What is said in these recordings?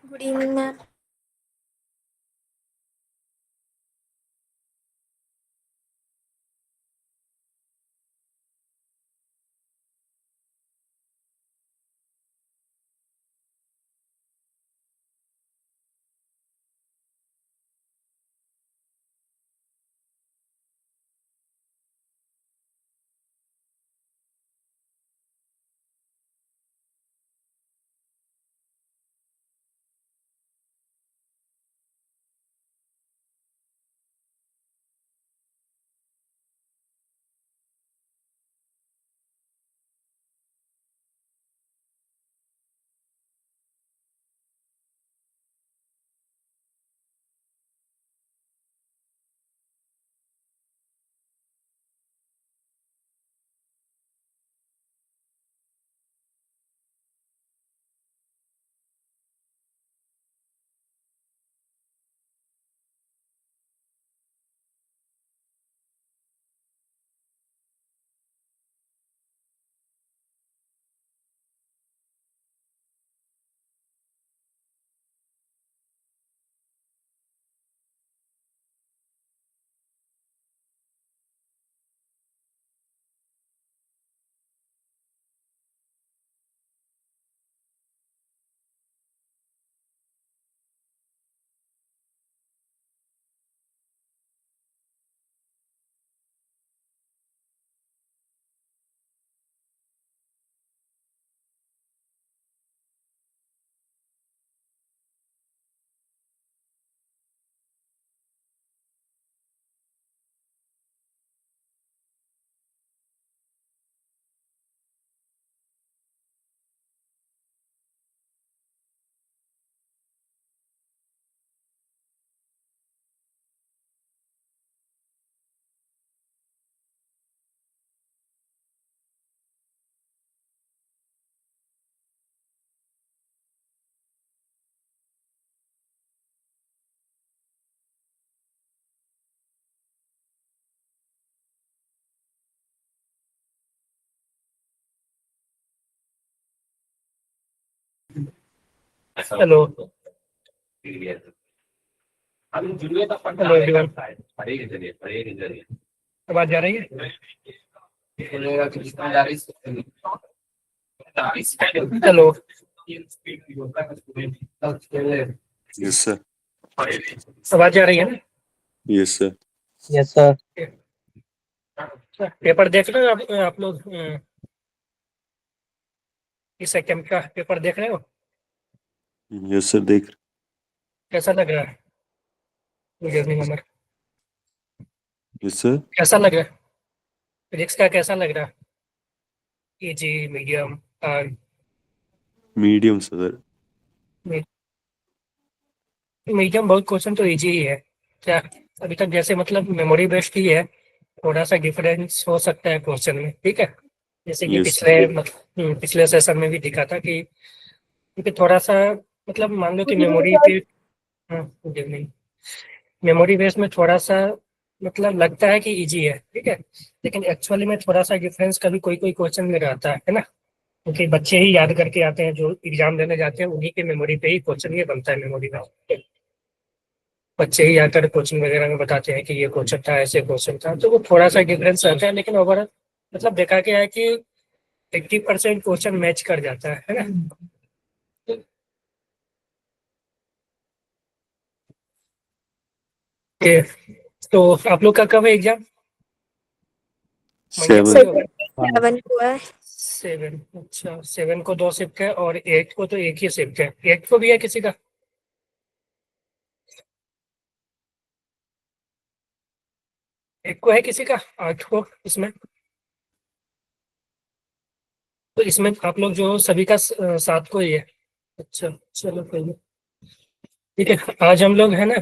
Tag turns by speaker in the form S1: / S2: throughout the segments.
S1: Good evening ma'am.
S2: Hello hello everyone. आवाज जा रही है? हेलो।
S3: Yes sir.
S2: आवाज जा रही है ना?
S3: Yes sir.
S4: Yes sir.
S2: Paper देख रहे हो आप लोग? इस सेकंड का पेपर देख रहे हो?
S3: यस सर देख।
S2: कैसा लग रहा है? Good evening Amar.
S3: Yes sir.
S2: कैसा लग रहा है? फिजिक्स का कैसा लग रहा है? Easy, medium, hard?
S3: Medium sir.
S2: Medium. बहुत क्वेश्चन तो इजी ही है क्या? अभी तक जैसे मतलब मेमोरी बेस्ड ही है, थोड़ा सा डिफरेंस हो सकता है क्वेश्चन में, ठीक है। जैसे कि
S3: यस
S2: पिछले सेशन में भी दिखा था कि क्योंकि थोड़ा सा मतलब मान लो कि
S1: good evening sir.
S2: Good evening. Memory base में थोड़ा सा मतलब लगता है कि इजी है, ठीक है, लेकिन एक्चुअली में थोड़ा सा डिफरेंस कभी कोई कोई क्वेश्चन में रहता है ना। क्योंकि बच्चे ही याद करके आते हैं, जो एग्जाम देने जाते हैं उन्हीं के मेमोरी पे ही क्वेश्चन ये बनता है मेमोरी में। बच्चे ही आकर कोचिंग वगैरह में बताते हैं कि ये क्वेश्चन था, ऐसे क्वेश्चन था, तो वो थोड़ा सा डिफरेंस रहता है, लेकिन ओवरऑल मतलब देखा गया है कि 80% क्वेश्चन मैच कर जाता है ना। ओके, तो आप लोग का कब है एग्जाम? मंडे को ही
S3: 7।
S2: होगा?
S1: 7 को है।
S2: 7? अच्छा, 7 को 2 शिफ्ट है और 8 को तो एक ही शिफ्ट है। 8 को भी है किसी का? एक को है किसी का? 8 को इसमें? तो इसमें आप लोग जो सभी का 7 को ही है? अच्छा, चलो कोई नहीं। ठीक है, आज हम लोग है ना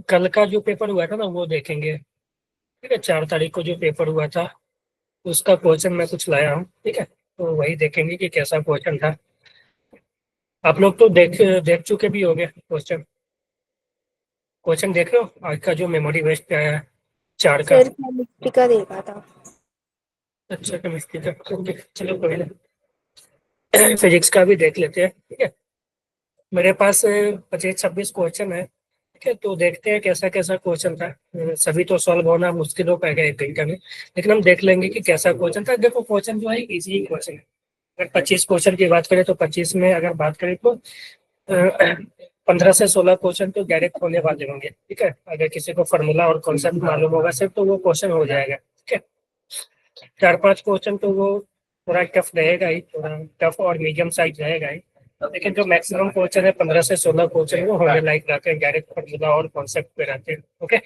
S2: कल का जो पेपर हुआ था ना वो देखेंगे। ठीक है, 4 तारीख को जो पेपर हुआ था उसका क्वेश्चन मैं कुछ लाया हूँ, ठीक है, तो वही देखेंगे कि कैसा क्वेश्चन था। आप लोग तो देख देख चुके भी होंगे क्वेश्चन। क्वेश्चन देख रहे हो आज का जो मेमोरी बेस्ड पे आया है 4 का?
S1: सर केमिस्ट्री का देखा था।
S2: अच्छा, केमिस्ट्री का, ओके, चलो कोई नहीं। फिजिक्स का भी देख लेते हैं, ठीक है। मेरे पास 25-26 क्वेश्चन है, ठीक है। तो देखते हैं कैसा कैसा क्वेश्चन था। सभी तो सॉल्व होना मुश्किल हो पाएगा 1 घंटे में, लेकिन हम देख लेंगे कि कैसा क्वेश्चन था। देखो क्वेश्चन जो है इजी क्वेश्चन है। अगर 25 क्वेश्चन की बात करें तो 25 में अगर बात करें तो 15 से 16 क्वेश्चन तो डायरेक्ट होने वाले होंगे, ठीक है। अगर किसी को फॉर्मूला और कॉन्सेप्ट मालूम होगा सिर्फ तो वो क्वेश्चन हो जाएगा, ठीक है। 4-5 क्वेश्चन तो वो थोड़ा टफ रहेगा ही, थोड़ा टफ और मीडियम साइज रहेगा ही। लेकिन जो मैक्सिमम क्वेश्चन है 15 से 16 क्वेश्चन वो होने लायक रहते हैं, डायरेक्ट फॉर्मूला और कॉन्सेप्ट पे रहते हैं। ओके,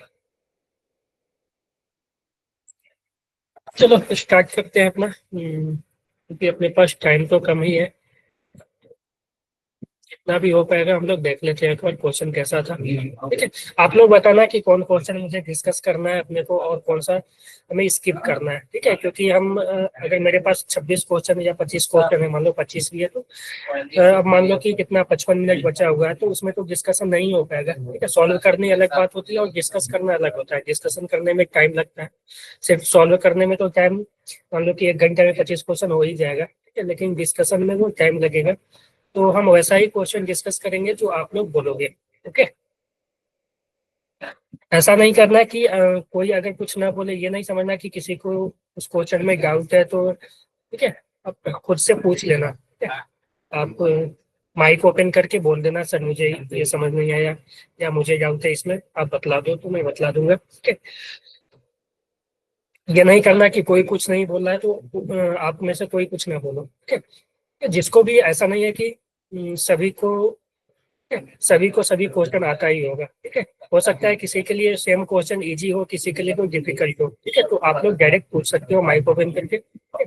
S2: चलो स्टार्ट करते हैं अपना, क्योंकि अपने पास टाइम तो कम ही है। जितना भी हो पाएगा हम लोग देख लेते हैं एक बार क्वेश्चन कैसा था, ठीक है। आप लोग बताना कि कौन क्वेश्चन मुझे डिस्कस करना है अपने को और कौन सा हमें स्किप करना है, ठीक है। क्योंकि हम अगर मेरे पास 26 क्वेश्चन या 25 क्वेश्चन है, मान लो 25 भी है, तो अब मान लो कि कितना 55 मिनट बचा हुआ है, तो उसमें तो डिस्कशन नहीं हो पाएगा, ठीक है। सॉल्व करनी अलग बात होती है और डिस्कस करना अलग होता है। डिस्कशन करने में टाइम लगता है, सिर्फ सॉल्व करने में तो टाइम मान लो कि 1 घंटे में 25 क्वेश्चन हो ही जाएगा, ठीक है। लेकिन डिस्कशन में वो टाइम लगेगा। तो हम वैसा ही क्वेश्चन डिस्कस करेंगे जो आप लोग बोलोगे, ओके। ऐसा नहीं करना कि कोई अगर कुछ ना बोले, ये नहीं समझना कि किसी को उस क्वेश्चन में डाउट है तो, ठीक है, आप खुद से पूछ लेना, ठीक है। आप माइक ओपन करके बोल देना, सर मुझे ये समझ नहीं आया या मुझे डाउट है इसमें, आप बतला दो तो मैं बतला दूंगा, ठीक है। ये नहीं करना कि कोई कुछ नहीं बोल रहा है तो आप में से कोई कुछ ना बोलो, ठीक है। जिसको भी ऐसा नहीं है कि सभी को सभी क्वेश्चन आता ही होगा, ठीक है। हो सकता है किसी के लिए सेम क्वेश्चन इजी हो, किसी के लिए कोई डिफिकल्ट हो, ठीक है। तो आप लोग डायरेक्ट पूछ सकते हो माइक ओपन करके, ठीक है?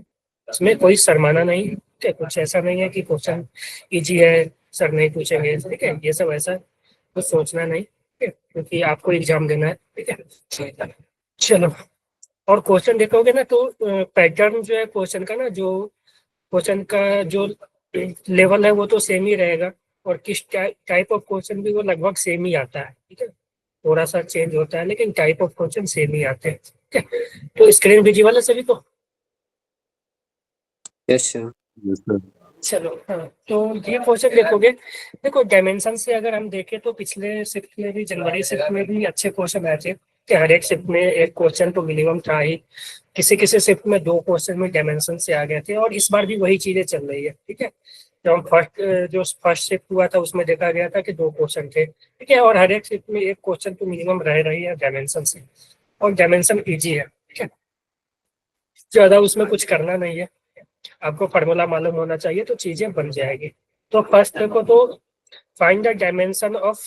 S2: इसमें कोई शर्माना नहीं, ठीक है। कुछ ऐसा नहीं है कि क्वेश्चन इजी है सर नहीं पूछेंगे, ठीक है। ये सब ऐसा कुछ सोचना नहीं, ठीक है, क्योंकि आपको एग्जाम देना है, ठीक है। चलो, और क्वेश्चन देखोगे ना तो पैटर्न जो है क्वेश्चन का ना, जो क्वेश्चन का जो लेवल है वो तो सेम ही रहेगा, और किस टाइप ऑफ क्वेश्चन भी वो लगभग सेम ही आता है, ठीक है। थोड़ा सा चेंज होता है लेकिन टाइप ऑफ क्वेश्चन सेम ही आते हैं, ठीक है। तो स्क्रीन विजिबल है सभी को?
S4: Yes sir.
S3: Yes sir.
S2: चलो, हाँ, तो ये क्वेश्चन देखोगे, देखो डायमेंशन से अगर हम देखें तो पिछले शिफ्ट में भी, जनवरी शिफ्ट में भी अच्छे क्वेश्चन आए थे कि हर एक शिफ्ट में एक क्वेश्चन तो मिनिमम था ही। किसी किसी शिफ्ट में 2 क्वेश्चन में डायमेंशन से आ गए थे, और इस बार भी वही चीजें चल रही है, ठीक है। जो फर्स्ट शिफ्ट हुआ था उसमें देखा गया था कि 2 क्वेश्चन थे, ठीक है। और हर एक शिफ्ट में एक क्वेश्चन तो मिनिमम रह रही है डायमेंशन से, और डायमेंशन इजी है, ठीक है। ज्यादा उसमें कुछ करना नहीं है, आपको फार्मूला मालूम होना चाहिए तो चीजें बन जाएगी। तो फर्स्ट देखो तो फाइंड द डायमेंशन ऑफ,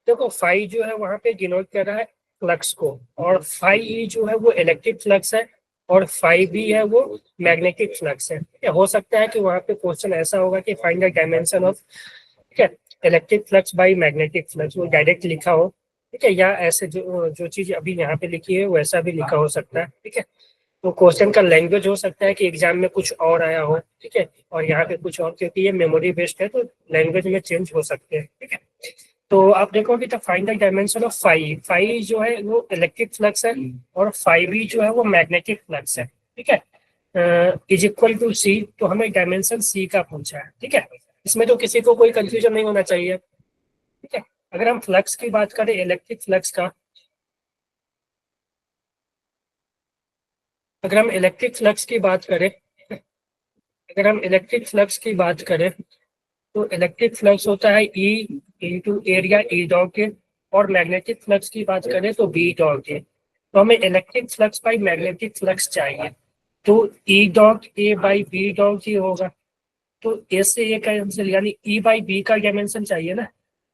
S2: देखो फाई जो है वहां पे डिनोट कर रहा है फ्लक्स को, और फाई ई जो है वो इलेक्ट्रिक फ्लक्स है, और फाई बी है वो मैग्नेटिक फ्लक्स है, ठीक है। हो सकता है कि वहां पे क्वेश्चन ऐसा होगा कि फाइंड द डायमेंशन ऑफ, ठीक है, electric flux by magnetic flux, वो डायरेक्ट लिखा हो, ठीक है, या ऐसे जो जो चीज अभी यहाँ पे लिखी है वैसा भी लिखा हो सकता है, ठीक है। तो क्वेश्चन का लैंग्वेज हो सकता है कि एग्जाम में कुछ और आया हो, ठीक है, और यहाँ पे कुछ और, क्योंकि ये मेमोरी बेस्ड है तो लैंग्वेज में चेंज हो सकते हैं, ठीक है। तो आप देखोगे तो find the dimension of phi, phi जो है वो इलेक्ट्रिक फ्लक्स है, और फाई बी जो है वो मैग्नेटिक फ्लक्स है, ठीक है। इज इक्वल टू सी, तो हमें डायमेंशन सी का पूछा है, ठीक है। इसमें तो किसी को कोई कंफ्यूजन नहीं होना चाहिए, ठीक है। अगर हम फ्लक्स की बात करें, इलेक्ट्रिक फ्लक्स का, अगर हम इलेक्ट्रिक फ्लक्स की बात करें, अगर हम इलेक्ट्रिक फ्लक्स की बात करें तो इलेक्ट्रिक फ्लक्स होता है E into area E dot के, और मैग्नेटिक फ्लक्स की बात करें तो बी डॉट के। तो हमें electric flux by magnetic flux चाहिए, तो E dot A by B dot ही होगा। तो ए से ए कैंसिल, यानी ई बाई बी का डायमेंशन चाहिए ना,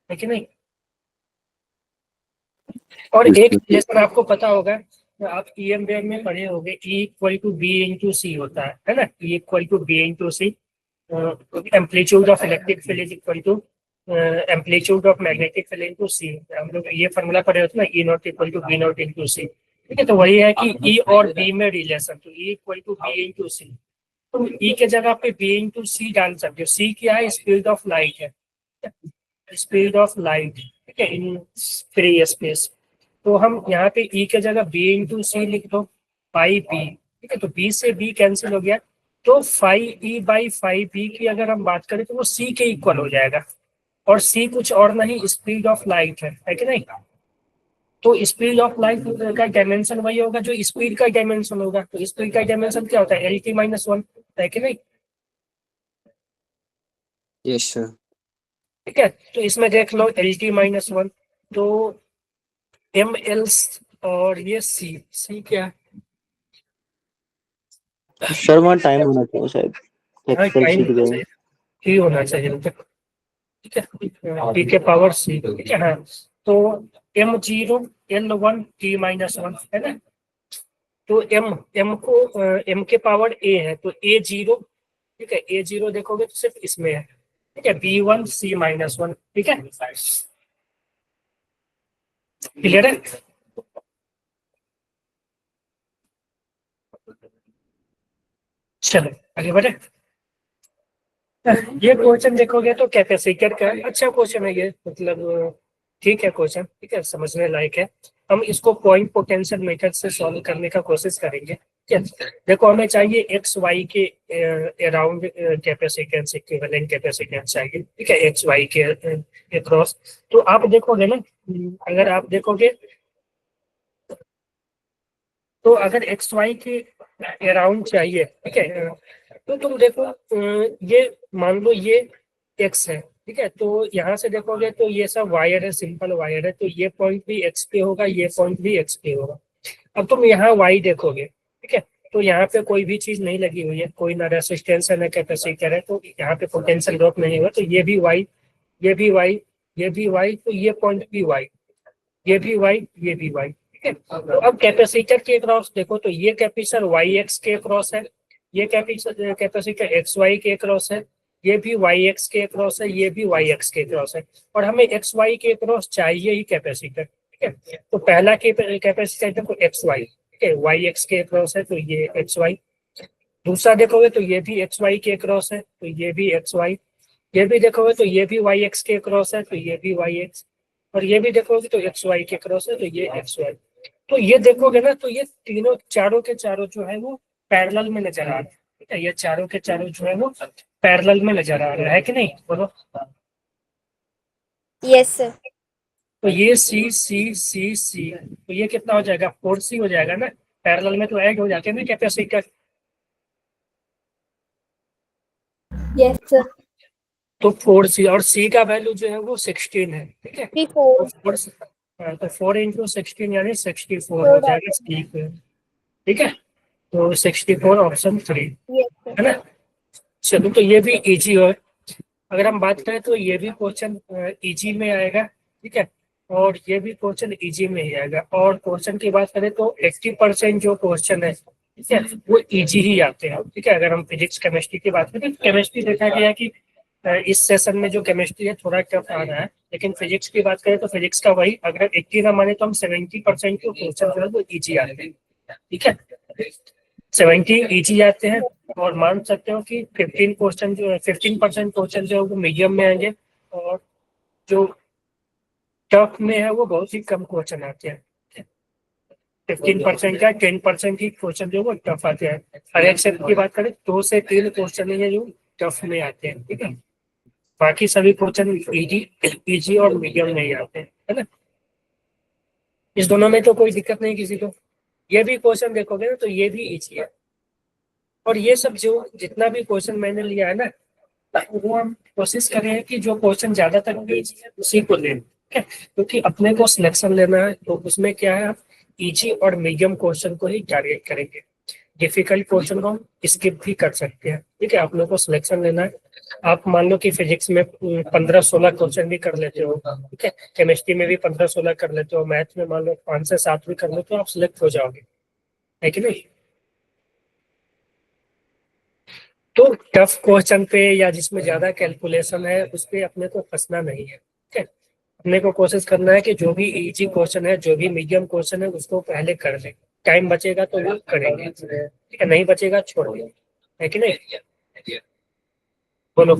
S2: है कि नहीं। और
S3: यस
S2: एक
S3: सर।
S2: रिलेशन आपको पता होगा, तो आप ईएम बैग में पढ़े होंगे, E equal to B into C होता है ना, E equal to B into C. Amplitude of electric field is equal to amplitude of magnetic field into C. हम लोग ये फॉर्मूला पढ़े होते हैं ना, E naught equal to B naught into C, ठीक है। तो वही है कि ई और बी में रिलेशन, तो E equal to B into C. तो ई के जगह पे बी इंटू सी डाल सकते हो। सी क्या है? स्पीड ऑफ लाइट है, स्पीड ऑफ लाइट, ठीक है, इन फ्री स्पेस। तो हम यहाँ पे ई के जगह बी इंटू सी लिख दो, पाई बी, ठीक है। तो बी से बी कैंसिल हो गया, तो phi e by phi b की अगर हम बात करें तो वो सी के इक्वल हो जाएगा, और सी कुछ और नहीं, स्पीड ऑफ लाइट है कि नहीं। तो स्पीड ऑफ लाइट का डायमेंशन वही होगा जो स्पीड का डायमेंशन होगा। तो स्पीड का डायमेंशन क्या होता है, एल टी माइनस वन, है कि नहीं।
S4: Yes sir.
S2: ठीक है, तो इसमें देख लो एल टी माइनस वन, तो एम एल और ये सी, सी क्या है,
S4: सर वहाँ टाइम होना चाहिए शायद, एक्सेल
S2: टाइम
S4: शीट गए।
S2: ही होना चाहिए। ठीक है, टी के पावर सी, ठीक है। हाँ, तो M zero L one T minus one है ना। तो एम एम को एम के पावर ए है, तो ए जीरो, ठीक है, ए जीरो देखोगे तो सिर्फ इसमें है, ठीक है, बी वन सी माइनस वन, ठीक है, क्लियर है। चलो आगे बढ़े। ये क्वेश्चन देखोगे तो कैपेसिटर का अच्छा क्वेश्चन है ये, मतलब ठीक है क्वेश्चन, ठीक है, समझने लायक है। हम इसको पॉइंट पोटेंशियल मेथड से सॉल्व करने का कोशिश करेंगे। ठीक है, देखो हमें चाहिए एक्स वाई के अराउंड कैपेसिटेंस, इक्विवेलेंट कैपेसिटेंस चाहिए, ठीक है, एक्स वाई के अक्रॉस। तो आप देखोगे ना, अगर आप देखोगे तो अगर एक्स वाई के अराउंड चाहिए, ठीक है, तो तुम देखो ये मान लो ये एक्स है, ठीक है, तो यहाँ से देखोगे तो ये सब वायर है, सिंपल वायर है, तो ये पॉइंट भी एक्स पे होगा, ये पॉइंट भी एक्स पे होगा। अब तुम यहाँ वाई देखोगे, ठीक है, तो यहाँ पे कोई भी चीज नहीं लगी हुई है, कोई ना रेसिस्टेंस है ना कैपेसिटर है, तो यहाँ पे पोटेंशियल ड्रॉप नहीं होगा, तो ये भी वाई, ये भी वाई, ये भी वाई, तो ये पॉइंट भी वाई, ये भी वाई, ये भी वाई, ठीक है। तो अब कैपेसिटर के क्रॉस देखो, तो ये कैपेसिटर वाई एक्स के क्रॉस है, ये कैपेसिटर एक्स वाई के क्रॉस है, ये भी वाई एक्स के क्रॉस है, ये भी वाई एक्स के क्रॉस है, और हमें एक्स वाई के क्रॉस चाहिए ही कैपेसिटर, ठीक है। तो पहला कैपेसिटर देखो एक्स वाई, ठीक है, वाई एक्स के क्रॉस है, तो ये एक्स वाई। दूसरा देखोगे तो ये भी एक्स वाई के क्रॉस है, तो ये भी एक्स वाई। ये भी देखोगे तो ये भी वाई एक्स के क्रॉस है, तो ये भी वाई एक्स। और ये भी देखोगे तो एक्स वाई के क्रॉस है, तो ये एक्स वाई। तो ये देखोगे ना, तो ये तीनों चारों के चारों जो है वो पैरेलल में नजर आ रहे हैं, ठीक है, ये चारों के चारों जो है वो पैरेलल में नजर आ रहा है कि नहीं, बोलो।
S1: Yes sir.
S2: तो ये सी सी सी सी, तो ये कितना हो जाएगा, 4C हो जाएगा ना, पैरेलल में तो ऐड हो जाते हैं ना कैपेसिटर।
S1: Yes sir.
S2: तो 4C, और C का वैल्यू जो है वो 16 है, ठीक है, तो 4 इंटू 16 यानी 64 हो जाएगा C पे, ठीक है, तो 64 ऑप्शन 3 है ना। चलो, तो ये भी इजी है। अगर हम बात करें तो ये भी क्वेश्चन इजी में आएगा, ठीक है, और ये भी क्वेश्चन इजी में ही आएगा। और क्वेश्चन की बात करें तो 80% जो क्वेश्चन है, ठीक है, वो इजी ही आते हैं, ठीक है। अगर हम फिजिक्स केमिस्ट्री की बात करें तो केमिस्ट्री देखा गया कि इस सेशन में जो केमिस्ट्री है थोड़ा टफ आ रहा है, लेकिन फिजिक्स की बात करें तो फिजिक्स का वही, अगर 80 ना माने तो हम 70% के क्वेश्चन जो है वो इजी आते हैं, ठीक है, 70 इजी आते हैं। और मान सकते हो कि 15% क्वेश्चन जो है वो मीडियम में आएंगे, और जो टफ में है वो बहुत ही कम क्वेश्चन आते हैं। 15% का 10% ही क्वेश्चन जो है वो टफ आते हैं। हर एक सेट की बात करें 2 से 3 क्वेश्चन ही है जो टफ में आते हैं, ठीक है, बाकी सभी क्वेश्चन इजी और मीडियम में ही आते हैं, है ना। इस दोनों में तो कोई दिक्कत नहीं किसी को। ये भी क्वेश्चन देखोगे ना तो ये भी इजी है। और ये सब जो जितना भी क्वेश्चन मैंने लिया है ना, वो हम कोशिश कर रहे हैं कि जो क्वेश्चन ज्यादातर इजी है उसी को लें, ठीक है, क्योंकि अपने को सिलेक्शन लेना है, तो उसमें क्या है, आप इजी और मीडियम क्वेश्चन को ही टारगेट करेंगे। डिफिकल्ट क्वेश्चन को हम स्किप भी कर सकते हैं, ठीक है, आप लोग को सिलेक्शन लेना है। आप मान लो कि फिजिक्स में 15-16 क्वेश्चन भी कर लेते हो, ठीक है, केमिस्ट्री में भी 15-16 कर लेते हो, मैथ में मान लो 5 से 7 भी कर लेते हो, आप सिलेक्ट हो जाओगे, है कि नहीं। तो टफ क्वेश्चन पे या जिसमें ज्यादा कैलकुलेशन है उस पे अपने को फंसना नहीं है, ठीक है। अपने को कोशिश करना है कि जो भी इजी क्वेश्चन है, जो भी मीडियम क्वेश्चन है, उसको पहले कर ले। टाइम बचेगा तो वो करेंगे, ठीक है, नहीं बचेगा छोड़ देंगे, है कि नहीं, बोलो।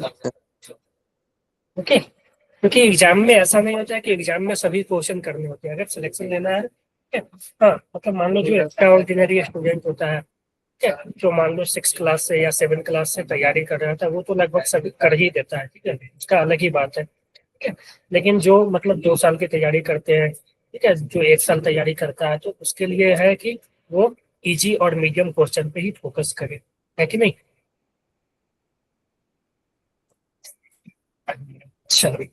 S2: ओके, क्योंकि एग्जाम में ऐसा नहीं होता है कि एग्जाम में सभी क्वेश्चन करने होते हैं। अगर सिलेक्शन लेना है, ठीक है, हाँ, मतलब मान लो जो एक्स्ट्रा ऑर्डिनरी स्टूडेंट होता है, ठीक है, जो मान लो 6 क्लास से या 7 क्लास से तैयारी कर रहा था, वो तो लगभग सभी कर ही देता है, ठीक है, उसका अलग ही बात है। ठीक है। लेकिन जो मतलब 2 साल की तैयारी करते हैं, ठीक है, जो 1 साल तैयारी करता है, तो उसके लिए है कि वो इजी और मीडियम क्वेश्चन पे ही फोकस करे, है कि नहीं। चलो,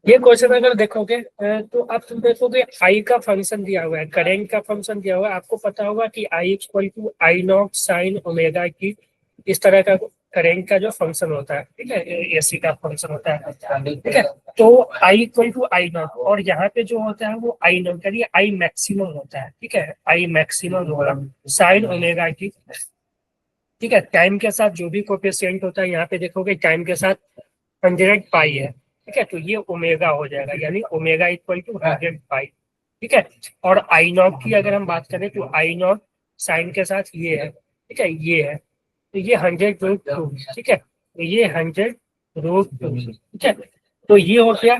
S2: ये क्वेश्चन अगर देखोगे तो आप तुम देखोगे आई का फंक्शन दिया हुआ है, करेंट का फंक्शन दिया हुआ है। आपको पता होगा कि I equal to I naught sine omega की, इस तरह का करेंट का जो फंक्शन होता है, ठीक है, एसी का फंक्शन होता है, ठीक है। तो आई इक्वल टू आई नॉट, और यहाँ पे जो होता है वो आई नॉट करिए आई मैक्सिमम होता है, ठीक है, आई मैक्सिमम होगा साइन ओमेगा की, ठीक है। टाइम के साथ जो भी कोफिशिएंट होता है, यहाँ पे देखोगे टाइम के साथ 100 पाई है, ठीक है, तो ये ओमेगा हो जाएगा, यानी ओमेगा इक्वल टू 100 पाई, ठीक है। और आई नॉट की अगर हम बात करें तो आई नॉट साइन के साथ ये है, ठीक है, ये है, तो ये 100√2, ठीक है, तो ये 100√2, ठीक है। तो ये हो गया।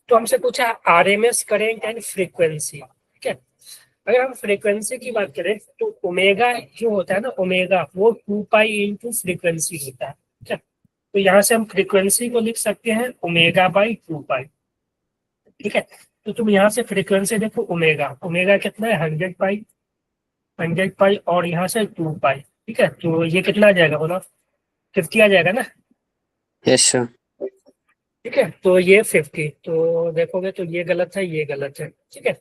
S2: तो हमसे पूछा आरएमएस करेंट एंड फ्रीक्वेंसी, ठीक है। अगर हम फ्रीक्वेंसी की बात करें तो ओमेगा जो होता है ना, ओमेगा वो 2 पाई इंटू फ्रीक्वेंसी होता है, ठीक है। तो यहाँ से हम फ्रीक्वेंसी को लिख सकते हैं ओमेगा बाई 2 पाई, ठीक है। तो तुम यहाँ से फ्रीक्वेंसी देखो, ओमेगा ओमेगा कितना है 100 पाई, 100 पाई, और यहाँ से 2 पाई, ठीक है। तो ये कितना आ जाएगा बोलो, 50 आ जाएगा ना,
S4: यस सर।
S2: ठीक है। तो ये 50, तो देखोगे तो ये गलत है, ये गलत है, ठीक है।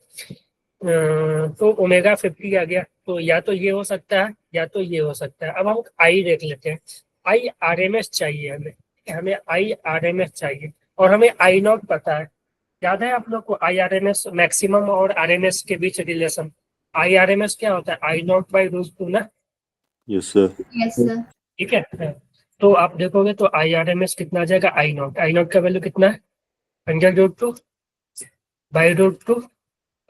S2: तो ओमेगा 50 आ गया, तो या तो ये हो सकता है या तो ये हो सकता है। अब हम आई देख लेते हैं, आई आरएमएस चाहिए हमें, हमें आई आरएमएस चाहिए, और हमें आई नॉट पता है। याद है आप लोग को आई आरएमएस मैक्सिमम और आरएमएस के बीच रिलेशन, आई आरएमएस क्या होता है, आई नॉट बाई √2 ना,
S3: यस सर।
S1: Yes, sir.
S2: ठीक है। तो आप देखोगे तो आई आरएमएस कितना आ जाएगा, आई नॉट का वैल्यू कितना है 100√2 बाई √2,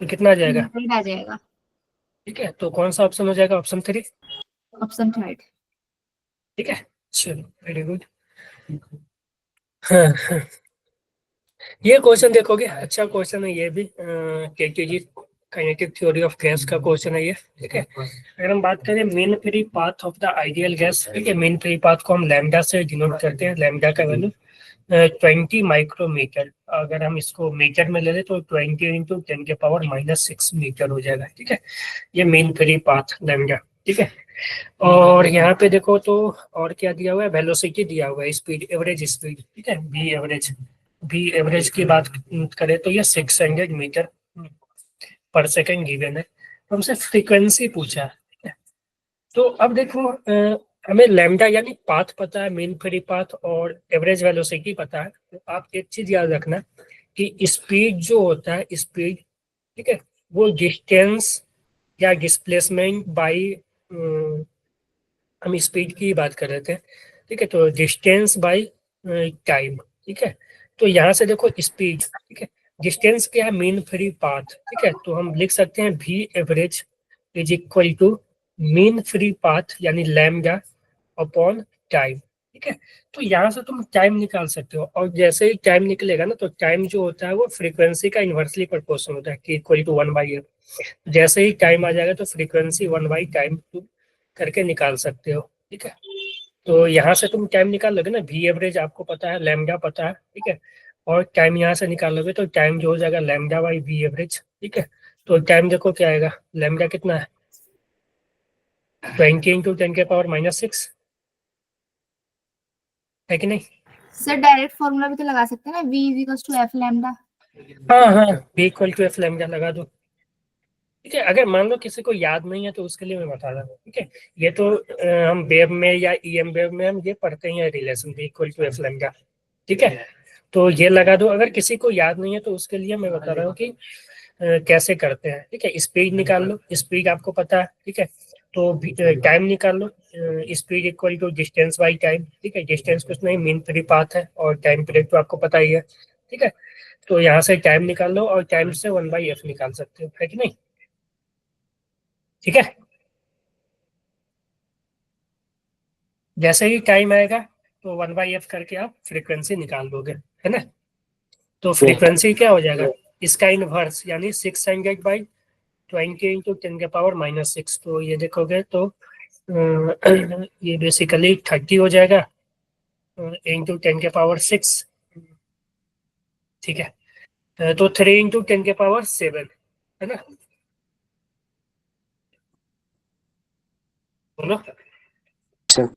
S2: तो कितना आ जाएगा,
S1: 100 आ जाएगा.
S2: ठीक है। तो कौन सा ऑप्शन हो जाएगा, ऑप्शन 3,
S1: Option third.
S2: ठीक है। चलो, वेरी गुड। हाँ, ये क्वेश्चन देखोगे, अच्छा क्वेश्चन है ये भी, KTG kinetic theory of gas का क्वेश्चन है ये, ठीक है। अगर हम बात करें mean free path of the ideal gas, ठीक है, मीन फ्री पाथ को हम लैम्डा से डिनोट करते हैं, लैम्डा का वैल्यू 20 माइक्रोमीटर। अगर हम इसको मीटर में ले लें तो 20 इंटू 10⁻⁻6 मीटर हो जाएगा, ठीक है। ये मीन फ्री पाथ लैम्डा, ठीक है। और यहाँ पे देखो तो और क्या दिया हुआ है, वेलोसिटी दिया हुआ है, स्पीड, एवरेज स्पीड, ठीक है, बी एवरेज की बात करें तो ये 600 मीटर पर सेकंड गिवन है। तो हमसे फ्रीक्वेंसी पूछा है, ठीक है। तो अब देखो हमें लैम्डा यानी पाथ पता है, मीन फ्री पाथ, और एवरेज वेलोसिटी पता है। तो आप एक चीज याद रखना कि स्पीड जो होता है, स्पीड, ठीक है, वो डिस्टेंस या डिस्प्लेसमेंट बाई, हम स्पीड की बात कर रहे थे, ठीक है, तो डिस्टेंस बाई टाइम, ठीक है। तो यहाँ से देखो स्पीड, ठीक है, डिस्टेंस क्या है, मीन फ्री पाथ, ठीक है, तो हम लिख सकते हैं v average is equal to mean free path यानी लैम्डा अपॉन टाइम, ठीक है। तो यहाँ से तुम टाइम निकाल सकते हो, और जैसे ही टाइम निकलेगा ना, तो टाइम जो होता है वो फ्रीक्वेंसी का इन्वर्सली प्रोपोर्शनल होता है कि इक्वल टू 1/f। जैसे ही टाइम आ जाएगा तो फ्रीक्वेंसी 1/टाइम करके निकाल सकते हो, ठीक है। तो यहाँ से तुम टाइम निकाल लोगे ना, वी एवरेज आपको पता है, लैम्डा पता है, ठीक है, और टाइम यहाँ से निकाल लोगे तो टाइम जो हो जाएगा लैम्डा बाई वी एवरेज, ठीक है। तो टाइम देखो क्या आएगा, लैम्डा कितना है 20 इंटू 10⁻⁻6, है कि नहीं।
S1: सर डायरेक्ट फॉर्मूला भी तो लगा सकते हैं ना, v is equal to f lambda.
S2: हाँ हाँ, v equal to f lambda लगा दो, ठीक है। अगर मान लो किसी को याद नहीं है तो उसके लिए मैं बता रहा हूँ, ठीक है। ये तो हम वेव में या ईएम वेव में हम ये पढ़ते हैं relation, v equal to f lambda, ठीक है। तो ये लगा दो, अगर किसी को याद नहीं है तो उसके लिए मैं बता रहा हूँ कि कैसे करते हैं, ठीक है। स्पीड निकाल लो, स्पीड आपको पता है, ठीक है। तो टाइम निकाल लो, speed equal to distance by time, ठीक है। डिस्टेंस कुछ नहीं, मीन फ्री पाथ है, और टाइम पीरियड तो आपको पता ही है, ठीक है। तो यहाँ से टाइम निकाल लो, और टाइम से 1/f निकाल सकते हो, है कि नहीं, ठीक है। जैसे ही टाइम आएगा तो 1/f करके आप फ्रीक्वेंसी निकाल दोगे, है ना। तो फ्रीक्वेंसी क्या हो जाएगा, इसका इनवर्स यानी 600/20 इंटू 10⁻⁻6। तो ये देखोगे तो ये बेसिकली 30 हो जाएगा, इंटू 10⁶, ठीक है। तो 3 इंटू 10�7 है ना, बोलो।
S4: Sir.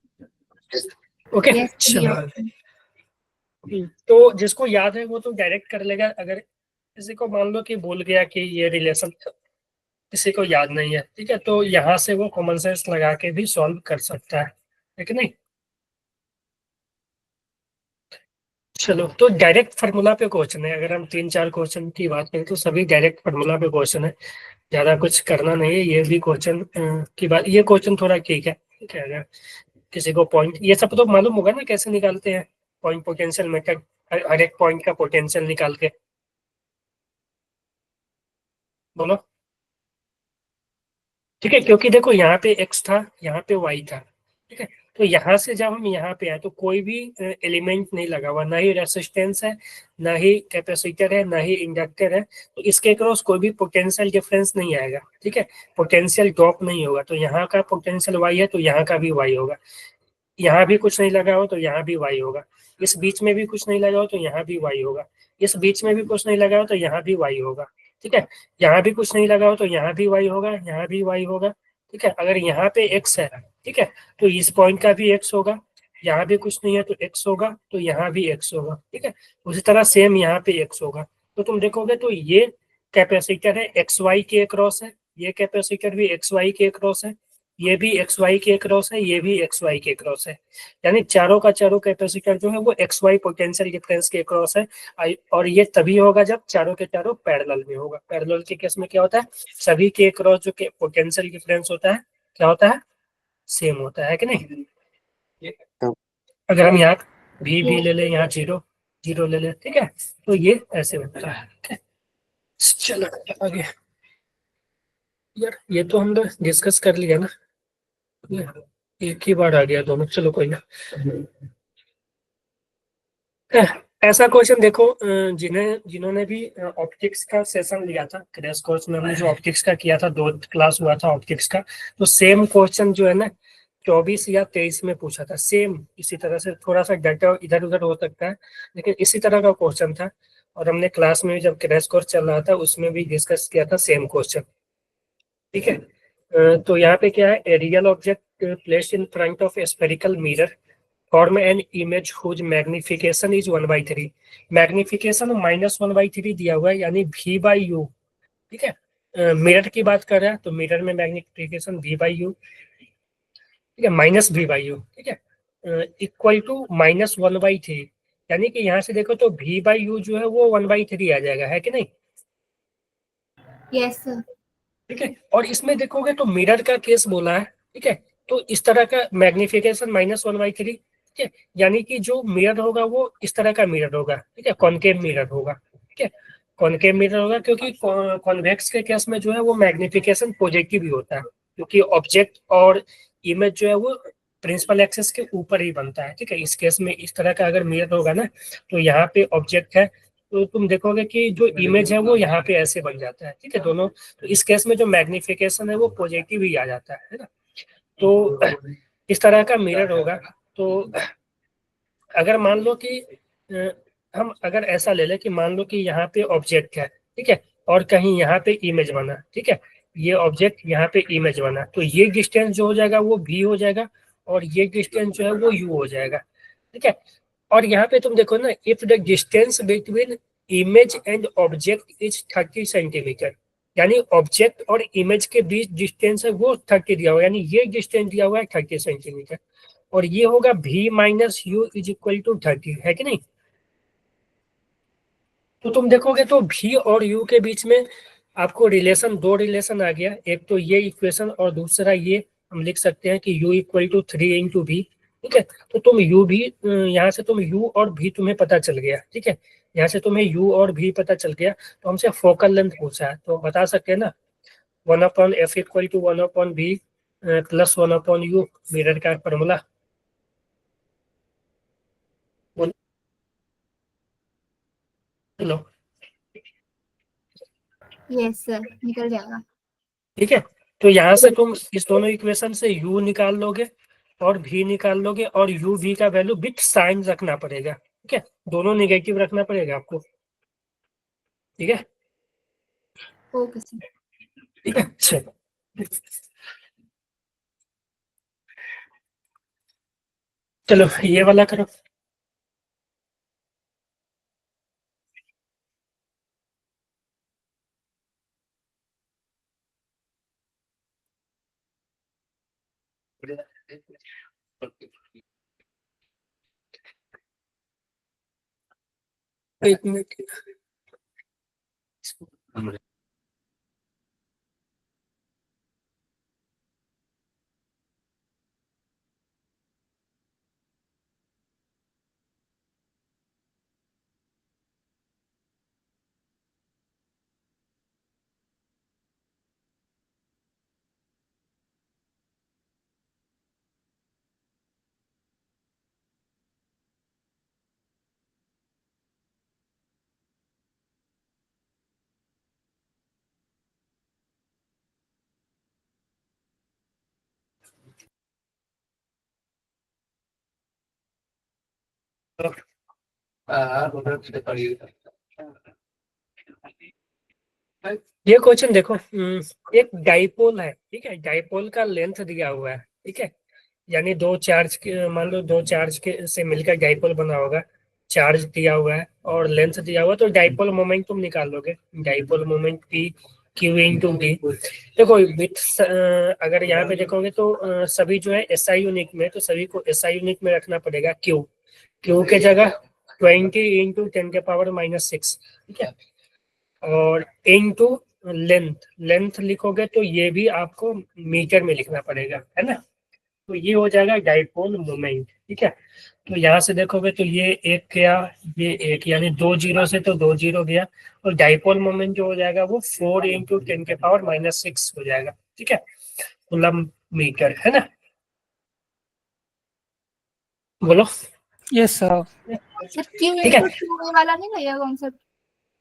S2: ओके
S1: Yes,
S2: चलो।
S1: yes.
S2: तो जिसको याद है वो तो डायरेक्ट कर लेगा। अगर किसी को मान लो कि भूल गया कि ये रिलेशन किसी को याद नहीं है, ठीक है, तो यहाँ से वो कॉमन सेंस लगा के भी सॉल्व कर सकता है कि नहीं। चलो, तो डायरेक्ट फार्मूला पे क्वेश्चन है। अगर हम 3-4 क्वेश्चन की बात करें तो सभी डायरेक्ट फार्मूला पे क्वेश्चन है, ज्यादा कुछ करना नहीं है। ये भी क्वेश्चन की बात, ये क्वेश्चन थोड़ा ठीक है, ठीक है। अगर किसी को पॉइंट ये सब तो मालूम होगा ना कैसे निकालते हैं, पॉइंट पोटेंशियल मेथड, हर एक पॉइंट का पोटेंशियल निकाल के, बोलो। ठीक है, क्योंकि देखो यहाँ पे x था, यहाँ पे y था, ठीक है। तो यहाँ से जब हम यहाँ पे आए तो कोई भी एलिमेंट नहीं लगा हुआ, ना ही रेसिस्टेंस है, ना ही कैपेसिटर है, ना ही इंडक्टर है, तो इसके क्रॉस कोई भी पोटेंशियल डिफरेंस नहीं आएगा, ठीक है। पोटेंशियल ड्रॉप नहीं होगा, तो यहाँ का पोटेंशियल y है तो यहाँ का भी y होगा। यहाँ भी कुछ नहीं लगा हो तो यहाँ भी y होगा। इस बीच में भी कुछ नहीं लगा हो तो यहाँ भी y होगा। इस बीच में भी कुछ नहीं लगा हो तो यहाँ भी y होगा, ठीक है। यहाँ भी कुछ नहीं लगा हो तो यहाँ भी y होगा, यहाँ भी y होगा, ठीक है। अगर यहाँ पे x है, ठीक है, तो इस पॉइंट का भी x होगा। यहाँ भी कुछ नहीं है तो x होगा, तो यहाँ भी x होगा, ठीक है। उसी तरह सेम यहाँ पे x होगा। तो तुम देखोगे तो ये कैपेसिटर है, एक्स वाई के क्रॉस है, ये कैपेसिटर भी एक्स वाई के क्रॉस है, ये भी एक्स वाई के क्रॉस है, ये भी एक्स वाई के क्रॉस है। यानी चारों का चारों कैपेसिटर जो है वो एक्स वाई पोटेंशियल डिफरेंस के क्रॉस है। और ये तभी होगा जब चारों के चारों पैरेलल में होगा। पैरेलल के केस में क्या होता है, सभी के क्रॉस जो पोटेंशियल डिफरेंस होता है क्या होता है, सेम होता है कि नहीं। अगर हम यहाँ भी ले लें, यहाँ 0 0 ले लें, ठीक है, तो ये ऐसे होता है, ठीक है। चलो आगे। यार ये तो हम लोग डिस्कस कर लिया ना, एक ही बार आ गया दोनों, चलो कोई ना। ऐसा क्वेश्चन देखो, जिन्होंने भी ऑप्टिक्स का सेशन लिया था, क्रैश कोर्स में हमने जो ऑप्टिक्स का किया था, 2 क्लास हुआ था ऑप्टिक्स का, तो सेम क्वेश्चन जो है ना 24 या 23 में पूछा था, सेम इसी तरह से। थोड़ा सा डाटा इधर उधर हो सकता है, लेकिन इसी तरह का क्वेश्चन था। और हमने क्लास में जब क्रैश कोर्स चल रहा था उसमें भी डिस्कस किया था सेम क्वेश्चन, ठीक है। तो यहाँ पे क्या है, a real object placed in front of a spherical mirror form an image whose magnification is 1/3। Magnification -1/3 दिया हुआ है, यानी v/u, ठीक है। मिरर की बात कर रहा है तो मिरर में मैग्निफिकेशन v/u, ठीक है, -v/u, ठीक है, इक्वल टू -1/3। यानी कि यहाँ से देखो तो v/u जो है वो 1/3 आ जाएगा, है कि नहीं।
S1: Yes, sir.
S2: ठीक है, और इसमें देखोगे तो मिरर का केस बोला है, ठीक है। तो इस तरह का मैग्निफिकेशन -1/3, ठीक है। यानी कि जो मिरर होगा वो इस तरह का मिरर होगा, ठीक है, कॉनकेव मिरर होगा, ठीक है। कॉनकेव मिरर होगा क्योंकि कॉन्वेक्स के केस में जो है वो मैग्निफिकेशन पॉजिटिव ही होता है, क्योंकि ऑब्जेक्ट और इमेज जो है वो प्रिंसिपल एक्सिस के ऊपर ही बनता है, ठीक है। इस केस में इस तरह का अगर मिरर होगा ना, तो यहाँ पे ऑब्जेक्ट है तो तुम देखोगे कि जो इमेज है वो यहाँ पे ऐसे बन जाता है, ठीक है, दोनों। तो इस केस में जो मैग्निफिकेशन है वो पॉजिटिव ही आ जाता है ना। तो इस तरह का मिरर होगा। तो अगर मान लो कि हम अगर ऐसा ले लें कि मान लो कि यहाँ पे ऑब्जेक्ट है, ठीक है, और कहीं यहाँ पे इमेज बना, ठीक है, ये ऑब्जेक्ट यहाँ पे इमेज बना, तो ये डिस्टेंस जो हो जाएगा वो v हो जाएगा, और ये डिस्टेंस जो है वो u हो जाएगा, ठीक है। और यहाँ पे तुम देखो ना, if the distance between image and object is 30 centimetre, यानी ऑब्जेक्ट और इमेज के बीच डिस्टेंस है वो 30 दिया हुआ है, यानी ये डिस्टेंस दिया हुआ है 30 सेंटीमीटर, और ये होगा v-u इज इक्वल टू 30, है कि नहीं। तो तुम देखोगे तो v और u के बीच में आपको रिलेशन, 2 रिलेशन आ गया। एक तो ये इक्वेशन और दूसरा ये हम लिख सकते हैं कि u equal to 3 into v, ठीक है। तो तुम u भी यहाँ से तुम u और v तुम्हें पता चल गया, ठीक है। यहाँ से तुम्हें u और v पता चल गया, तो हमसे फोकल लेंथ पूछा है, तो बता सकते हैं ना 1/f equal to 1/v plus 1/u, mirror का फॉर्मूला। Hello,
S1: Yes, sir. निकल जाएगा.
S2: ठीक है। तो यहाँ से तुम इस दोनों इक्वेशन से u निकाल लोगे, और भी निकाल लोगे, और यू वी का वैल्यू विथ साइन रखना पड़ेगा, ठीक है, दोनों नेगेटिव रखना पड़ेगा आपको, ठीक है।
S1: Okay sir.
S2: ठीक है, चलो चलो ये वाला करो। एक मिनट। ये क्वेश्चन देखो, एक डाइपोल है, ठीक है, डाइपोल का लेंथ दिया हुआ है, ठीक है, यानी दो चार्ज के, मान लो दो चार्ज के से मिलकर डाइपोल बना होगा, चार्ज दिया हुआ है और लेंथ दिया हुआ है, तो डाइपोल मोमेंट तुम निकाल लोगे, dipole moment P Q into D. देखो विथ अगर यहाँ पे देखोगे तो सभी जो है एसआई यूनिट में, तो सभी को एसआई यूनिट में रखना पड़ेगा, क्यू क्यू के जगह 20 × 10⁻⁶, ठीक है, और इंटू लेंथ, लेंथ लिखोगे तो ये भी आपको मीटर में लिखना पड़ेगा, है ना, तो ये हो जाएगा डाइपोल मोमेंट, ठीक है। तो यहाँ से देखोगे तो ये एक गया, ये एक, यानी 2 जीरो से तो 2 जीरो गया, और डाइपोल मोमेंट जो हो जाएगा वो 4 × 10⁻⁶ हो जाएगा, ठीक है, कूलम मीटर, है ना, बोलो।
S5: Yes sir.
S1: सर क्यू
S2: ठीक है।
S1: इंटू टू वाला नहीं लगेगा कॉन्सेप्ट?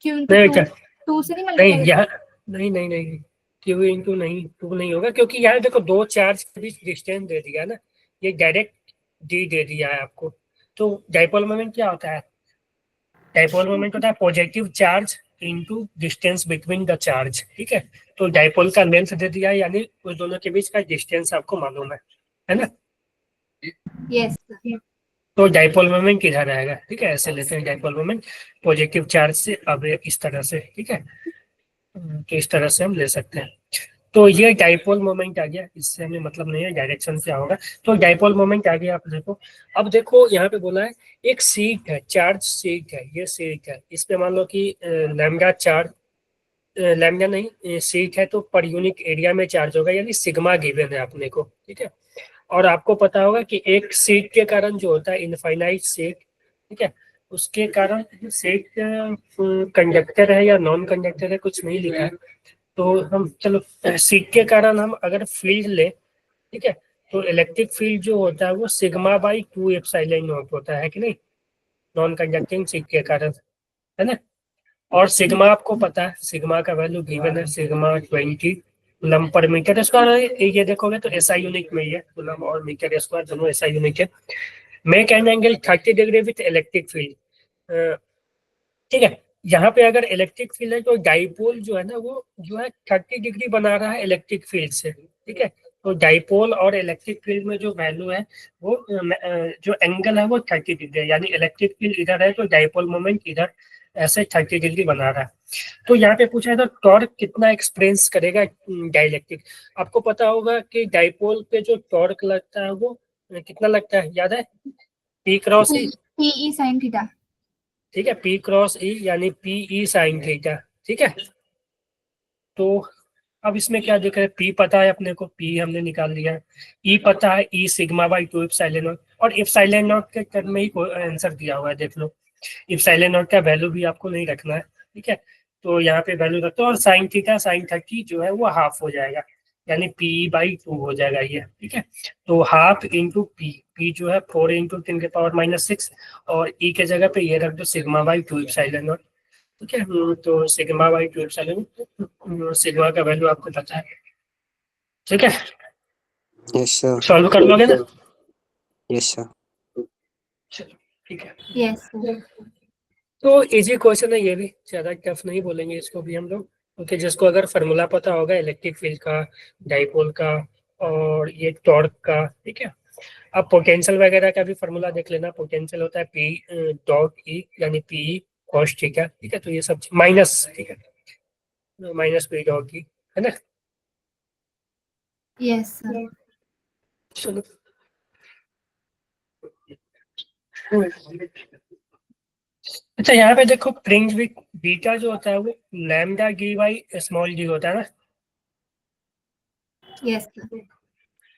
S1: क्यू इंटू
S2: नहीं
S1: टू,
S2: क्या,
S1: टू से नहीं
S2: नहीं
S1: मल्टीप्लाई?
S2: यहाँ, नहीं क्यू इंटू नहीं, टू नहीं होगा, क्योंकि यहाँ देखो दो चार्ज के बीच डिस्टेंस दे दिया ना, ये डायरेक्ट डी दे दिया है आपको। तो डाइपोल मोमेंट क्या होता है? डाइपोल मोमेंट होता है positive charge into distance between the charge, ठीक है। तो डाइपोल का लेंथ दे दिया है, यानी उस दोनों के बीच का डिस्टेंस आपको मालूम है ना।
S1: यस।
S2: तो डाइपोल मोमेंट किधर आएगा, ठीक है, ऐसे लेते हैं डाइपोल मोमेंट पॉजिटिव चार्ज से, अब इस तरह से, ठीक है, तो इस तरह से हम ले सकते हैं। तो ये डाइपोल मोमेंट आ गया, इससे हमें मतलब नहीं है डायरेक्शन क्या होगा, तो डाइपोल मोमेंट आ गया। आप देखो, अब देखो यहाँ पे बोला है एक सीट है, चार्ज सीट है, ये सीट है, इस पे मान लो कि लैम्डा चार्ज, लैम्डा नहीं सीट है, तो पर यूनिट एरिया में चार्ज होगा, यानी सिग्मा गिवन है अपने को, ठीक है। और आपको पता होगा कि एक सीट के कारण जो होता है इनफाइनाइट सीट, ठीक है, उसके कारण सीट कंडक्टर है या नॉन कंडक्टर है, कुछ नहीं लिखा है, तो हम चलो सीट के कारण हम अगर फील्ड ले, ठीक है, तो इलेक्ट्रिक फील्ड जो होता है वो सिग्मा बाई 2 एप्सिलॉन नॉट होता है कि नहीं, नॉन कंडक्टिंग सीट के कारण, है ना। और सिग्मा आपको पता है, सिग्मा का वैल्यू गिवन है, sigma 20 coulomb per metre square. ये देखोगे तो एसआई यूनिट में ही है, कूलम और मीटर स्क्वायर दोनों एसआई यूनिट है। Make an angle 30 degree with electric field, ठीक है। यहाँ पे अगर इलेक्ट्रिक फील्ड है तो डाइपोल जो है ना वो जो है 30 डिग्री बना रहा है इलेक्ट्रिक फील्ड से, ठीक है। तो डाइपोल और इलेक्ट्रिक फील्ड में जो वैल्यू है वो जो एंगल है वो 30 डिग्री है, यानी इलेक्ट्रिक फील्ड इधर है तो डाइपोल मोमेंट इधर ऐसे 30 डिग्री बना रहा है। तो यहाँ पे पूछा है तो टॉर्क कितना एक्सपीरियंस करेगा डाइलेक्ट्रिक। आपको पता होगा कि डाइपोल पे जो टॉर्क लगता है वो कितना लगता है, याद है? पी क्रॉस ई,
S1: पी साइन थीटा।
S2: ठीक है, पी क्रॉस ई यानी पी ई साइन थीटा, ठीक है। तो अब इसमें क्या दिख रहा है, पी पता है अपने को, पी हमने निकाल लिया, ई पता है, ई सिग्मा बाई 2 एप्सिलॉन नॉट, और एप्सिलॉन नॉट के टर्म में ही आंसर दिया हुआ है, देख लो। एप्सिलॉन नॉट का वैल्यू भी आपको नहीं रखना है, ठीक है, तो यहाँ पे वैल्यू रखते हो, और साइन थीटा साइन 30 जो है वो हाफ हो जाएगा, यानी पी बाई 2 हो जाएगा ये, ठीक है। तो हाफ इंटू पी, पी जो है 4 × 10⁻⁶, और ई के जगह पे ये रख दो सिग्मा बाई 2 एप्सिलॉन नॉट, ठीक है। तो सिग्मा बाई 2 एप्सिलॉन, सिग्मा का वैल्यू आपको पता है, ठीक है,
S4: यस सर।
S2: सॉल्व कर लोगे ना?
S4: Yes, sir.
S2: चलो ठीक है।
S1: Yes, sir.
S2: तो इजी क्वेश्चन है ये भी, ज्यादा टफ नहीं बोलेंगे इसको भी हम लोग, क्योंकि जिसको अगर फार्मूला पता होगा इलेक्ट्रिक फील्ड का, डाइपोल का और ये टॉर्क का, ठीक है। अब पोटेंशियल वगैरह का भी फार्मूला देख लेना। पोटेंशियल होता है पी डॉट ई यानी पी कॉस थीटा, ठीक है। तो ये सब माइनस, ठीक है, माइनस पी डॉट ई, है ना।
S1: Yes, sir.
S2: चलो अच्छा, यहाँ पे देखो फ्रिंज विथ बीटा जो होता है वो lambda D by small D होता है ना,
S1: Yes, sir.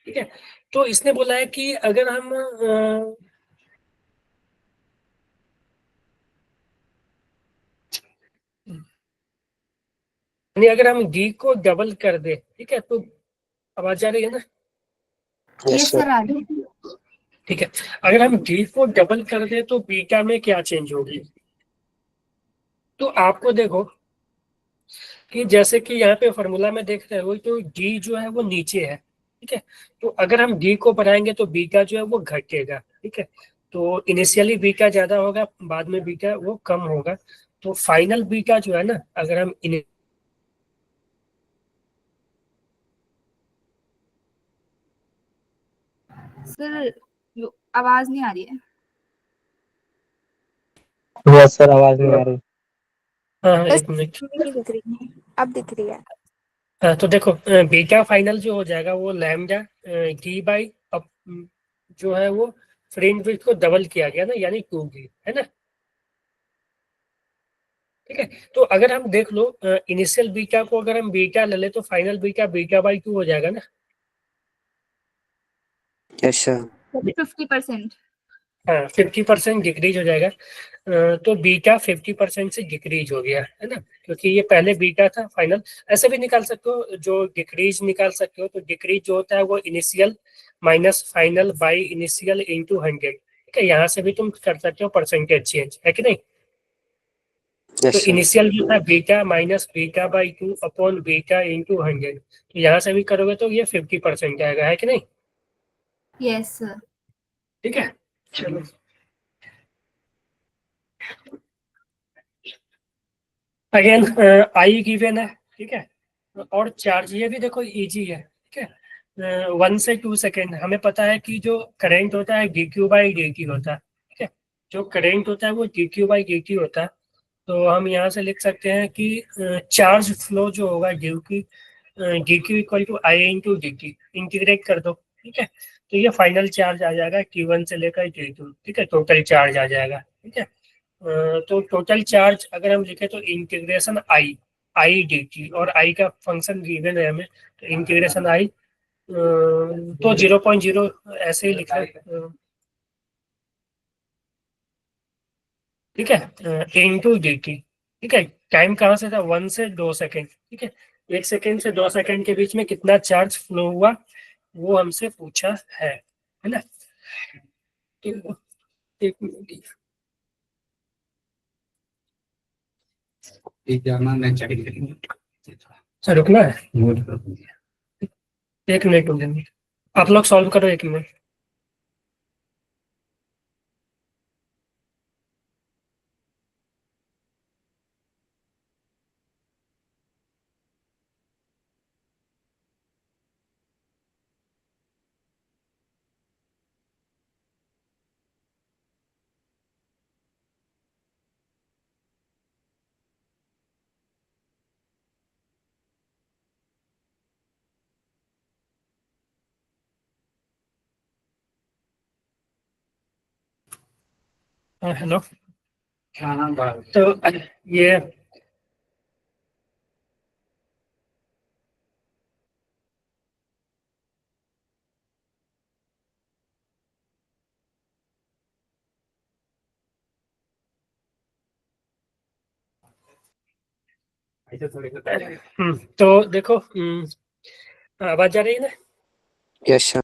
S2: ठीक है। तो इसने बोला है कि अगर हम यानी अगर हम डी को डबल कर दे, ठीक है, तो आवाज आ रही है ना,
S4: Yes,
S1: Yes,
S4: sir.
S1: sir. Adi.
S2: ठीक है। अगर हम डी को डबल कर दे तो बीटा में क्या चेंज होगी। तो आपको देखो कि जैसे कि यहाँ पे फॉर्मूला में देख रहे हो तो डी जो है वो नीचे है, ठीक है। तो अगर हम डी को बढ़ाएंगे तो बीटा जो है वो घटेगा, ठीक है। तो इनिशियली बीटा ज्यादा होगा, बाद में बीटा वो कम होगा। तो फाइनल बीटा जो है ना, अगर हम
S1: Sir, आवाज नहीं आ रही है।
S4: Yes, sir. आवाज नहीं आ रही।
S2: हाँ
S5: बस
S2: एक मिनट।
S5: नहीं दिख रही है, अब दिख रही है।
S2: हाँ तो देखो बीटा फाइनल जो हो जाएगा वो लैम्डा डी बाई अब जो है वो फ्रिंज विड्थ को डबल किया गया ना, यानी 2b, है ना, ठीक है। तो अगर हम देख लो इनिशियल बीटा को अगर हम बीटा ले ले तो फाइनल बीटा बीटा बाई 2 हो जाएगा ना।
S4: Yes, sir.
S1: 50%.
S2: हाँ 50% डिक्रीज हो जाएगा। तो बीटा 50% से डिक्रीज हो गया, है ना, क्योंकि ये पहले बीटा था। फाइनल ऐसे भी निकाल सकते हो, जो डिक्रीज निकाल सकते हो। तो डिक्रीज जो होता है वो initial minus final by initial into 100, ठीक है। यहाँ से भी तुम कर सकते हो परसेंटेज चेंज, है कि नहीं। तो
S4: Yes, sir.
S2: इनिशियल जो था beta minus beta by 2 upon beta into 100, तो यहाँ से भी करोगे तो ये 50% आएगा, है कि नहीं।
S1: Yes, sir.
S2: ठीक है, चलो अगेन आई गिवन है, ठीक है। और चार्ज ये भी देखो इजी है, ठीक है। 1 से 2 सेकेंड हमें पता है कि जो करंट होता है D Q by d T होता है, ठीक है। जो करंट होता है वो D Q by d T होता है। तो हम यहाँ से लिख सकते हैं कि चार्ज फ्लो जो होगा d q equal to i into d t, integrate कर दो, ठीक है। तो ये फाइनल चार्ज आ जाएगा T1 से लेकर T2, ठीक है। टोटल चार्ज आ जाएगा, ठीक है। तो टोटल चार्ज अगर हम लिखे तो इंटीग्रेशन आई डी टी, और आई का फंक्शन गिवन है हमें, तो इंटीग्रेशन आई तो 0.0 ऐसे ही लिखा, ठीक है, इंटू डी टी, ठीक है। टाइम कहाँ से था, 1 से 2 सेकेंड, ठीक है। 1 सेकेंड से 2 सेकेंड के बीच में कितना चार्ज फ्लो हुआ वो हमसे पूछा है ना। एक मिनट, सर रुकना है, एक मिनट रुक जाएंगे। आप लोग सॉल्व करो, एक मिनट। हाँ हेलो। तो ये तो देखो आवाज आ रही है ना।
S4: Yes, sir.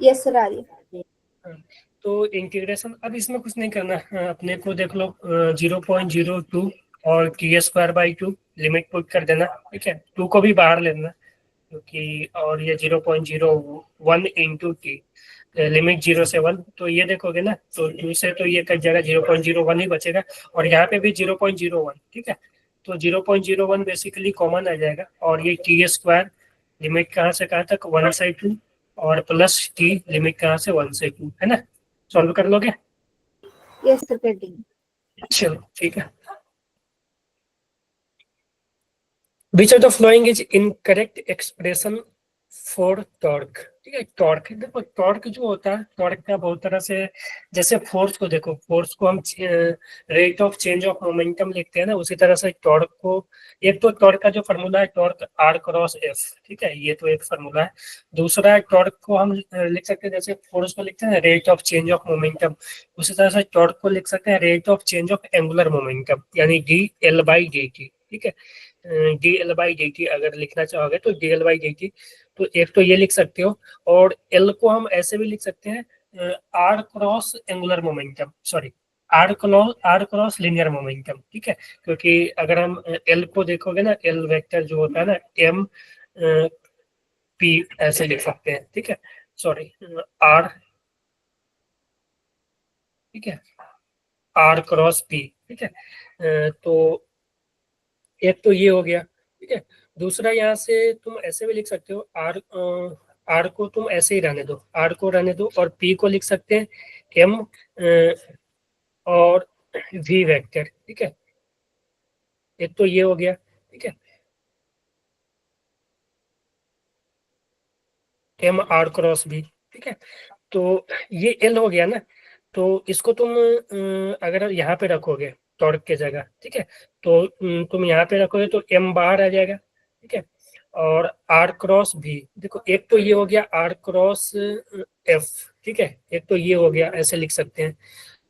S5: यस सर, आ रही है।
S2: तो इंटीग्रेशन अब इसमें कुछ नहीं करना, अपने को देख लो 0.02 और T square by 2 limit put कर देना, ठीक है। 2 को भी बाहर लेना क्योंकि, और ये 0.01 इंटू टी, लिमिट 0 से 1, तो ये देखोगे ना, तो 2 से तो ये कट जाएगा, 0.01 ही बचेगा, और यहाँ पे भी 0.01, ठीक है। तो 0.01 बेसिकली कॉमन आ जाएगा, और ये टी स्क्वायर लिमिट कहाँ से कहाँ तक, 1 से 2, और प्लस टी लिमिट कहाँ से 1 से 2, है ना। सॉल्व कर लोगे?
S5: Yes, sir. कर देंगे।
S2: चलो ठीक है। Which of the following is incorrect expression for torque? ठीक है, टॉर्क, देखो टॉर्क जो होता है, टॉर्क का बहुत तरह से, जैसे फोर्स को देखो, फोर्स को हम rate of change of momentum लिखते हैं ना, उसी तरह से टॉर्क को, एक तो टॉर्क का जो फॉर्मूला है टॉर्क आर क्रॉस एफ, ठीक है, ये तो एक फॉर्मूला है। दूसरा टॉर्क को हम लिख सकते हैं, जैसे फोर्स को लिखते हैं rate of change of momentum, उसी तरह से टॉर्क को लिख सकते हैं rate of change of angular momentum, यानी d L by d t, ठीक है। D L by d t अगर लिखना चाहोगे तो d L by d t, तो एक तो ये लिख सकते हो, और एल को हम ऐसे भी लिख सकते हैं r cross angular momentum, sorry r cross linear momentum, ठीक है। क्योंकि अगर हम एल को देखोगे ना, एल वेक्टर जो होता है ना, एम पी ऐसे लिख सकते हैं, ठीक है, सॉरी आर, ठीक है, आर क्रॉस पी, ठीक है। तो एक तो ये हो गया, ठीक है। दूसरा यहाँ से तुम ऐसे भी लिख सकते हो, आर को तुम ऐसे ही रहने दो, आर को रहने दो, और पी को लिख सकते हैं एम और वी वेक्टर, ठीक है। एक तो ये हो गया, ठीक है, एम आर क्रॉस बी, ठीक है। तो ये एल हो गया ना, तो इसको तुम अगर यहाँ पे रखोगे टॉर्क के जगह, ठीक है, तो तुम यहाँ पे रखोगे तो एम बाहर आ जाएगा, ठीक है। और आर क्रॉस भी, देखो एक तो ये हो गया आर क्रॉस एफ, ठीक है, एक तो ये हो गया, ऐसे लिख सकते हैं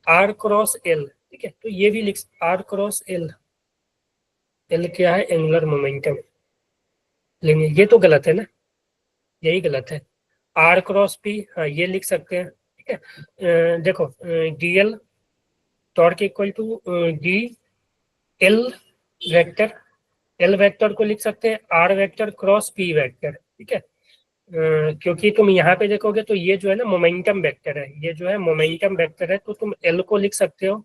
S2: आर क्रॉस एल, ठीक है। तो ये भी लिख आर क्रॉस एल, एल क्या है, एंगुलर मोमेंटम लेंगे, ये तो गलत है ना, यही गलत है। आर क्रॉस पी, हाँ ये लिख सकते हैं, ठीक है। देखो d l torque equal to d l vector, l vector को लिख सकते हैं r vector cross p vector, ठीक है। क्योंकि तुम यहाँ पे देखोगे तो ये जो है ना मोमेंटम वेक्टर है, ये जो है मोमेंटम वेक्टर है, तो तुम एल को लिख सकते हो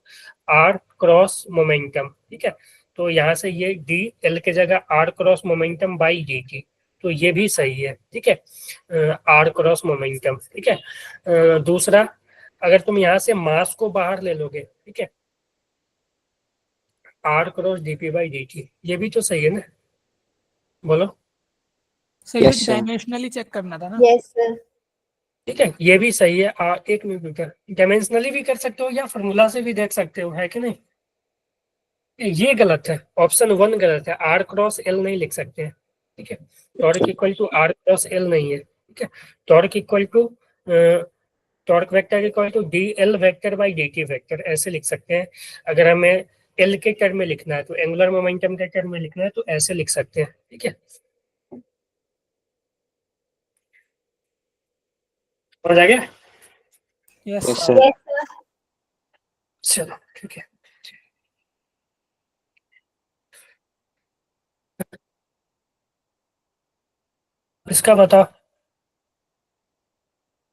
S2: आर क्रॉस मोमेंटम, ठीक है। तो यहाँ से ये डी एल के जगह r cross momentum by d t, तो ये भी सही है, ठीक है, आर क्रॉस मोमेंटम, ठीक है। दूसरा, अगर तुम यहाँ से मास को बाहर ले लोगे, ठीक है, r cross d p by d t, ये भी तो सही है ना, बोलो।
S6: सर ये
S4: Yes, sir.
S6: डायमेंशनली चेक करना था ना।
S5: Yes, sir.
S2: ठीक है, ये भी सही है। एक मिनट रुको, डायमेंशनली भी कर सकते हो या फॉर्मूला से भी देख सकते हो, है कि नहीं। ये गलत है, ऑप्शन 1 गलत है, आर क्रॉस एल नहीं लिख सकते हैं, ठीक है। Torque equal to r cross l नहीं है, ठीक है। Torque equal to torque vector equal to d l vector by d t vector, ऐसे लिख सकते हैं। अगर हमें एल के टर्म में लिखना है, तो एंगुलर मोमेंटम के टर्म में लिखना है, तो ऐसे लिख सकते हैं, ठीक है। समझ आ गया?
S6: Yes
S4: Yes,
S6: sir.
S4: sir.
S5: Yes, sir.
S2: चलो ठीक है। इसका बताओ,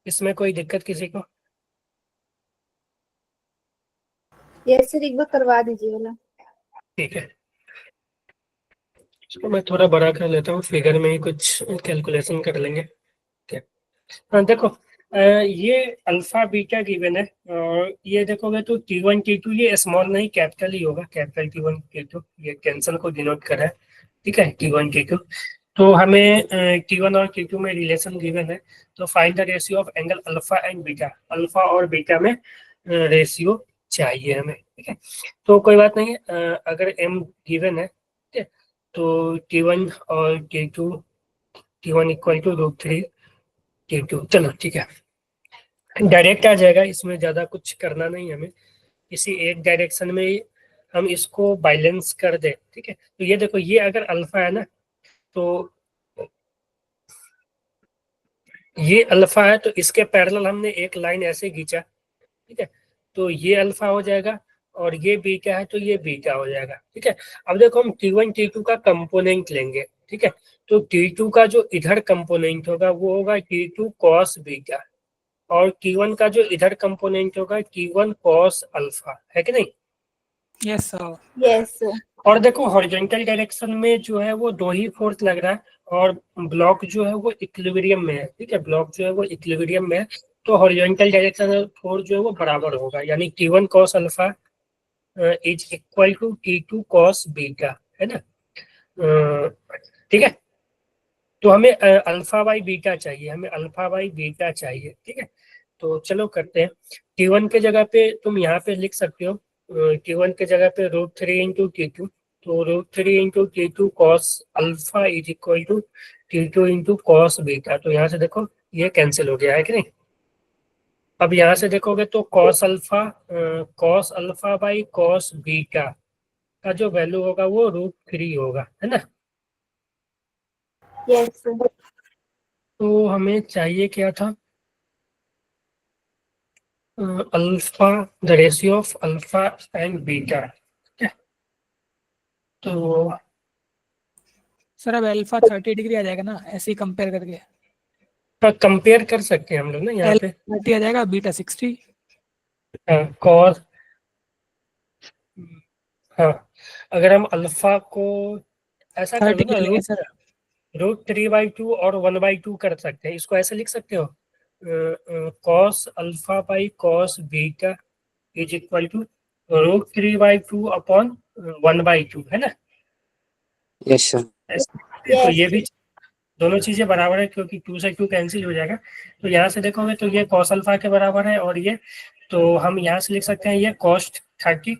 S2: इसमें कोई दिक्कत किसी को?
S5: Yes, sir. एक बार करवा दीजिए वाला।
S2: ठीक है, इसको मैं थोड़ा बड़ा कर लेता हूँ, फिगर में ही कुछ कैलकुलेशन कर लेंगे, ठीक है। हाँ देखो, ये अल्फा बीटा गिवन है, और ये देखोगे तो T1 T2 ये स्मॉल नहीं कैपिटल ही होगा, कैपिटल T1 T2, ये टेंशन को डिनोट कर रहा है, ठीक है, T1 T2। तो हमें T1 और T2 में रिलेशन गिवन है, तो find the ratio of angle alpha and beta, alpha और बीटा में रेशियो चाहिए हमें, ठीक है। तो कोई बात नहीं है, अगर m गिवन है, ठीक है, तो T1 और T2, T1 equal to √3 T2, चलो ठीक है, डायरेक्ट आ जाएगा, इसमें ज्यादा कुछ करना नहीं हमें, किसी एक डायरेक्शन में ही हम इसको बैलेंस कर दे, ठीक है। तो ये देखो, ये अगर अल्फा है ना, तो ये अल्फा है, तो इसके पैरेलल हमने एक लाइन ऐसे खींचा, ठीक है, तो ये अल्फा हो जाएगा, और ये बीटा है तो ये बीटा हो जाएगा, ठीक है। अब देखो हम T1 T2 का कंपोनेंट लेंगे, ठीक है, तो T2 का जो इधर कंपोनेंट होगा वो होगा T2 cos बीटा, और T1 का जो इधर कंपोनेंट होगा T1 cos अल्फा, है कि नहीं?
S6: Yes sir.
S5: Yes.
S2: और देखो हॉरिजॉन्टल डायरेक्शन में जो है वो 2 ही फोर्स लग रहा है, और ब्लॉक जो है वो इक्विलिब्रियम में है, ठीक है, ब्लॉक जो है वो इक्विलिब्रियम में है, तो हॉरिजॉन्टल डायरेक्शन फोर्स जो है वो बराबर होगा, यानी T1 cos alpha is equal to T2 cos beta, है ना? ठीक है, तो हमें अल्फा बाई बीटा चाहिए, हमें अल्फा बाई बीटा चाहिए, ठीक है। तो चलो करते हैं। T1 के जगह पे तुम यहाँ पे लिख सकते हो, T1 के जगह पे √3 इंटू T2, तो √3 into T2 cos alpha is equal to T2 into cos beta. तो यहाँ से देखो ये कैंसिल हो गया है कि नहीं? अब यहाँ से देखोगे तो cos alpha by cos beta का जो वैल्यू होगा वो √3 होगा, है ना?
S5: Yes.
S2: तो हमें चाहिए क्या था? Alpha, the ratio of alpha and beta, ठीक है। तो
S6: सर अब अल्फा 30 डिग्री आ जाएगा ना, ऐसे ही कंपेयर करके?
S2: कंपेयर कर सकते हैं हम लोग ना यहाँ पे,
S6: 30 आ जाएगा, बीटा 60।
S2: कॉस, हाँ, अगर हम अल्फा को ऐसा कर
S6: 30
S2: दो
S6: ले लेंगे
S2: ना,
S6: सर।
S2: √3/2 और 1/2 कर सकते हैं, इसको ऐसे लिख सकते हो, cos alpha by cos beta is equal to √3/2 upon 1/2, है ना?
S4: Yes sir.
S2: तो ये भी दोनों चीजें बराबर है, क्योंकि 2 से 2 कैंसिल हो जाएगा। तो यहाँ से देखोगे तो ये cos अल्फा के बराबर है, और ये, तो हम यहाँ से लिख सकते हैं ये cos 30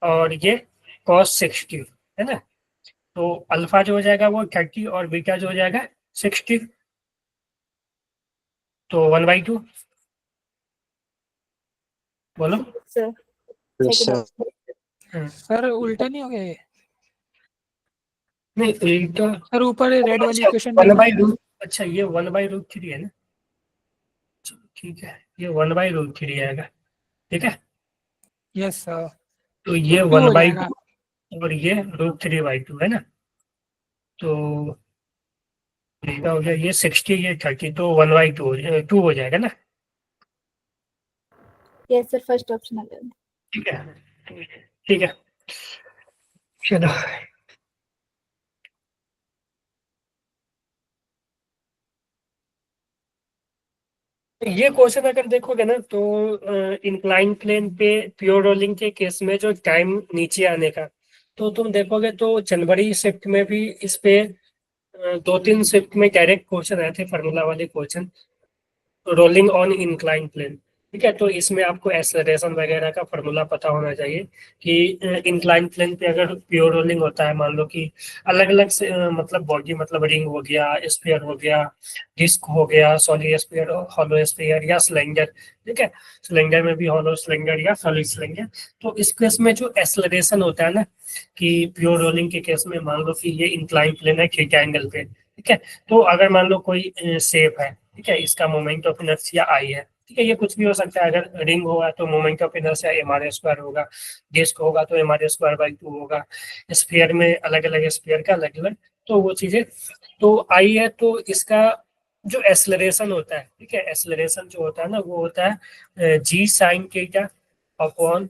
S2: और ये cos 60, है ना? तो अल्फा जो हो जाएगा वो 30 और बीटा जो हो जाएगा 60, तो 1/2 बोलो।
S5: Sir.
S4: Yes
S5: Second
S4: sir.
S5: option.
S6: Sir उल्टा नहीं हो गया ये?
S2: नहीं बीटा,
S6: सर ऊपर रेड वाली इक्वेशन
S2: 1/√, अच्छा ये 1/√3 है ना? चलो ठीक है, ये 1/√3 आएगा, ठीक है।
S6: Yes sir.
S2: तो ये
S6: 2 हो जाएगा।
S2: 1/2 और ये √3/2, है ना? तो बीटा हो गया ये 60, ये 30, तो 1/2 हो जाएगा ना?
S5: Yes, sir. First option again.
S2: ठीक है, ठीक है, चलो। ये क्वेश्चन अगर देखोगे ना तो इंक्लाइन प्लेन पे प्योर रोलिंग के केस में जो टाइम नीचे आने का, तो तुम देखोगे तो जनवरी शिफ्ट में भी इस पे 2-3 शिफ्ट में डायरेक्ट क्वेश्चन आए थे, फार्मूला वाले question, rolling on incline plane, ठीक है। तो इसमें आपको एक्सेलरेशन वगैरह का फार्मूला पता होना चाहिए कि इंक्लाइन प्लेन पे अगर प्योर रोलिंग होता है, मान लो कि अलग अलग से मतलब बॉडी, मतलब रिंग हो गया, स्फीयर हो गया, डिस्क हो गया, सॉलिड स्फीयर, हॉलो स्फीयर या सिलेंडर, ठीक है, सिलेंडर में भी हॉलो सिलेंडर या सॉलिड सिलेंडर। तो इस केस में जो एक्सेलरेशन होता है ना, कि प्योर रोलिंग के केस में मान लो कि ये इंक्लाइन प्लेन है थीटा एंगल पे, ठीक है। तो अगर मान लो कोई शेप है, ठीक है, इसका मोमेंट ऑफ इनर्शिया आई है, ठीक है, ये कुछ भी हो सकता है। अगर रिंग होगा तो मोमेंट ऑफ इनर्शिया mr² होगा, डिस्क होगा तो mr²/2 होगा, स्फीयर में अलग अलग स्फीयर का अलग अलग, तो वो चीजें तो आई है। तो इसका जो एक्सेलरेशन होता है, ठीक है, एक्सेलरेशन जो होता है ना वो होता है g sin theta upon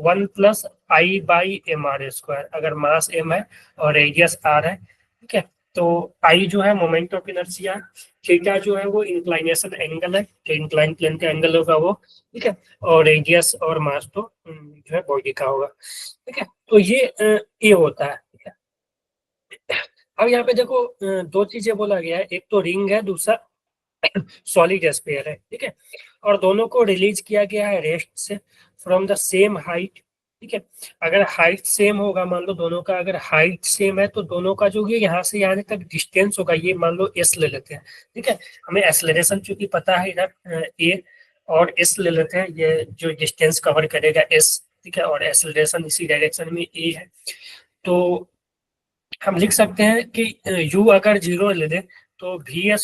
S2: 1 + I/mr², अगर मास m है और रेडियस r है, ठीक है। तो आई जो है मोमेंट ऑफ इनर्शिया, थीटा जो है वो इंक्लाइनेशन एंगल है, तो इंक्लाइन प्लेन का एंगल होगा वो, ठीक है, और रेडियस और मास तो जो है बॉडी का होगा, ठीक है। तो ये होता है, ठीक है। अब यहाँ पे देखो 2 चीजें बोला गया है, एक तो रिंग है, दूसरा सॉलिड स्फीयर है, ठीक है, और दोनों को रिलीज किया गया है रेस्ट से फ्रॉम द सेम हाइट, ठीक है। अगर हाइट सेम होगा, मान लो दोनों का अगर हाइट सेम है, तो दोनों का जो ये यहाँ से यहाँ तक डिस्टेंस होगा, ये मान लो s ले लेते हैं, ठीक है। हमें एक्सेलरेशन चूंकि पता है, इधर a और s ले लेते हैं, ये जो डिस्टेंस कवर करेगा s, ठीक है, और एक्सेलरेशन इसी डायरेक्शन में a है। तो हम लिख सकते हैं कि u अगर 0 ले लें तो v² -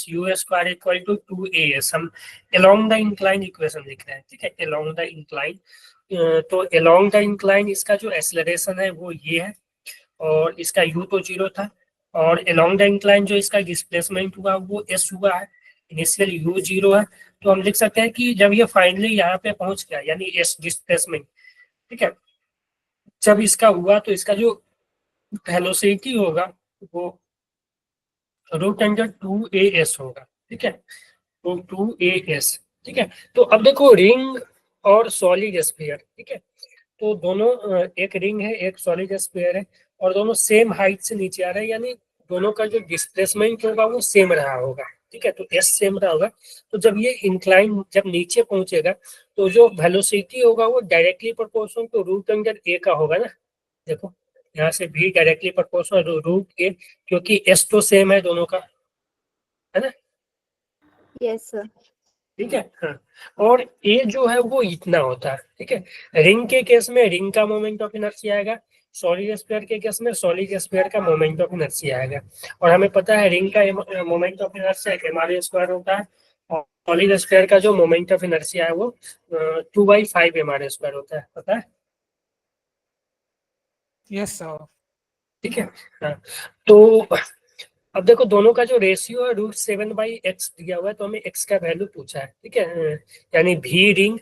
S2: u² equal to 2as, हम अलोंग द इंक्लाइन इक्वेशन लिख रहे हैं, ठीक है, अलोंग द इंक्लाइन। तो अलोंग द इंक्लाइन इसका जो एक्सेलरेशन है वो ये है, और इसका u तो 0 था, और अलोंग द इंक्लाइन जो इसका डिस्प्लेसमेंट हुआ वो s हुआ है, इनिशियल यू 0 है, तो हम लिख सकते हैं कि जब ये फाइनली यहाँ पे पहुंच गया यानी एस डिस्प्लेसमेंट, ठीक है, जब इसका हुआ तो इसका जो वेलोसिटी होगा वो रूट अंडर 2as होगा, ठीक है, तो 2as, ठीक है। तो अब देखो रिंग और सॉलिड स्फीयर, ठीक है, तो दोनों एक रिंग है एक सॉलिड स्फीयर है और दोनों सेम हाइट से नीचे आ रहे हैं, यानी दोनों का जो डिस्प्लेसमेंट होगा वो सेम रहा होगा, ठीक है, तो एस सेम रहा होगा। तो जब ये इंक्लाइन जब नीचे पहुंचेगा तो जो वेलोसिटी होगा वो directly proportional to root under A का होगा ना, देखो यहाँ से भी डायरेक्टली प्रोपोर्शनल रूट ए, क्योंकि एस तो सेम है दोनों का, है ना,
S5: Yes, sir.
S2: ठीक है। हाँ, और ए जो है वो इतना होता है, ठीक है। रिंग के केस में रिंग का मोमेंट ऑफ इनर्शिया आएगा, सॉलिड स्फीयर के केस में सॉलिड स्फीयर का मोमेंट ऑफ इनर्शिया आएगा। और हमें पता है रिंग का मोमेंट ऑफ इनर्शिया mr² होता है और सॉलिड स्फीयर का जो मोमेंट ऑफ इनर्शिया है वो 2/5 mr² होता है, पता है,
S6: यस सर।
S2: ठीक है। हाँ, तो अब देखो दोनों का जो रेशियो है √7/x दिया हुआ है, तो हमें x का वैल्यू पूछा है, ठीक है, यानी v रिंग,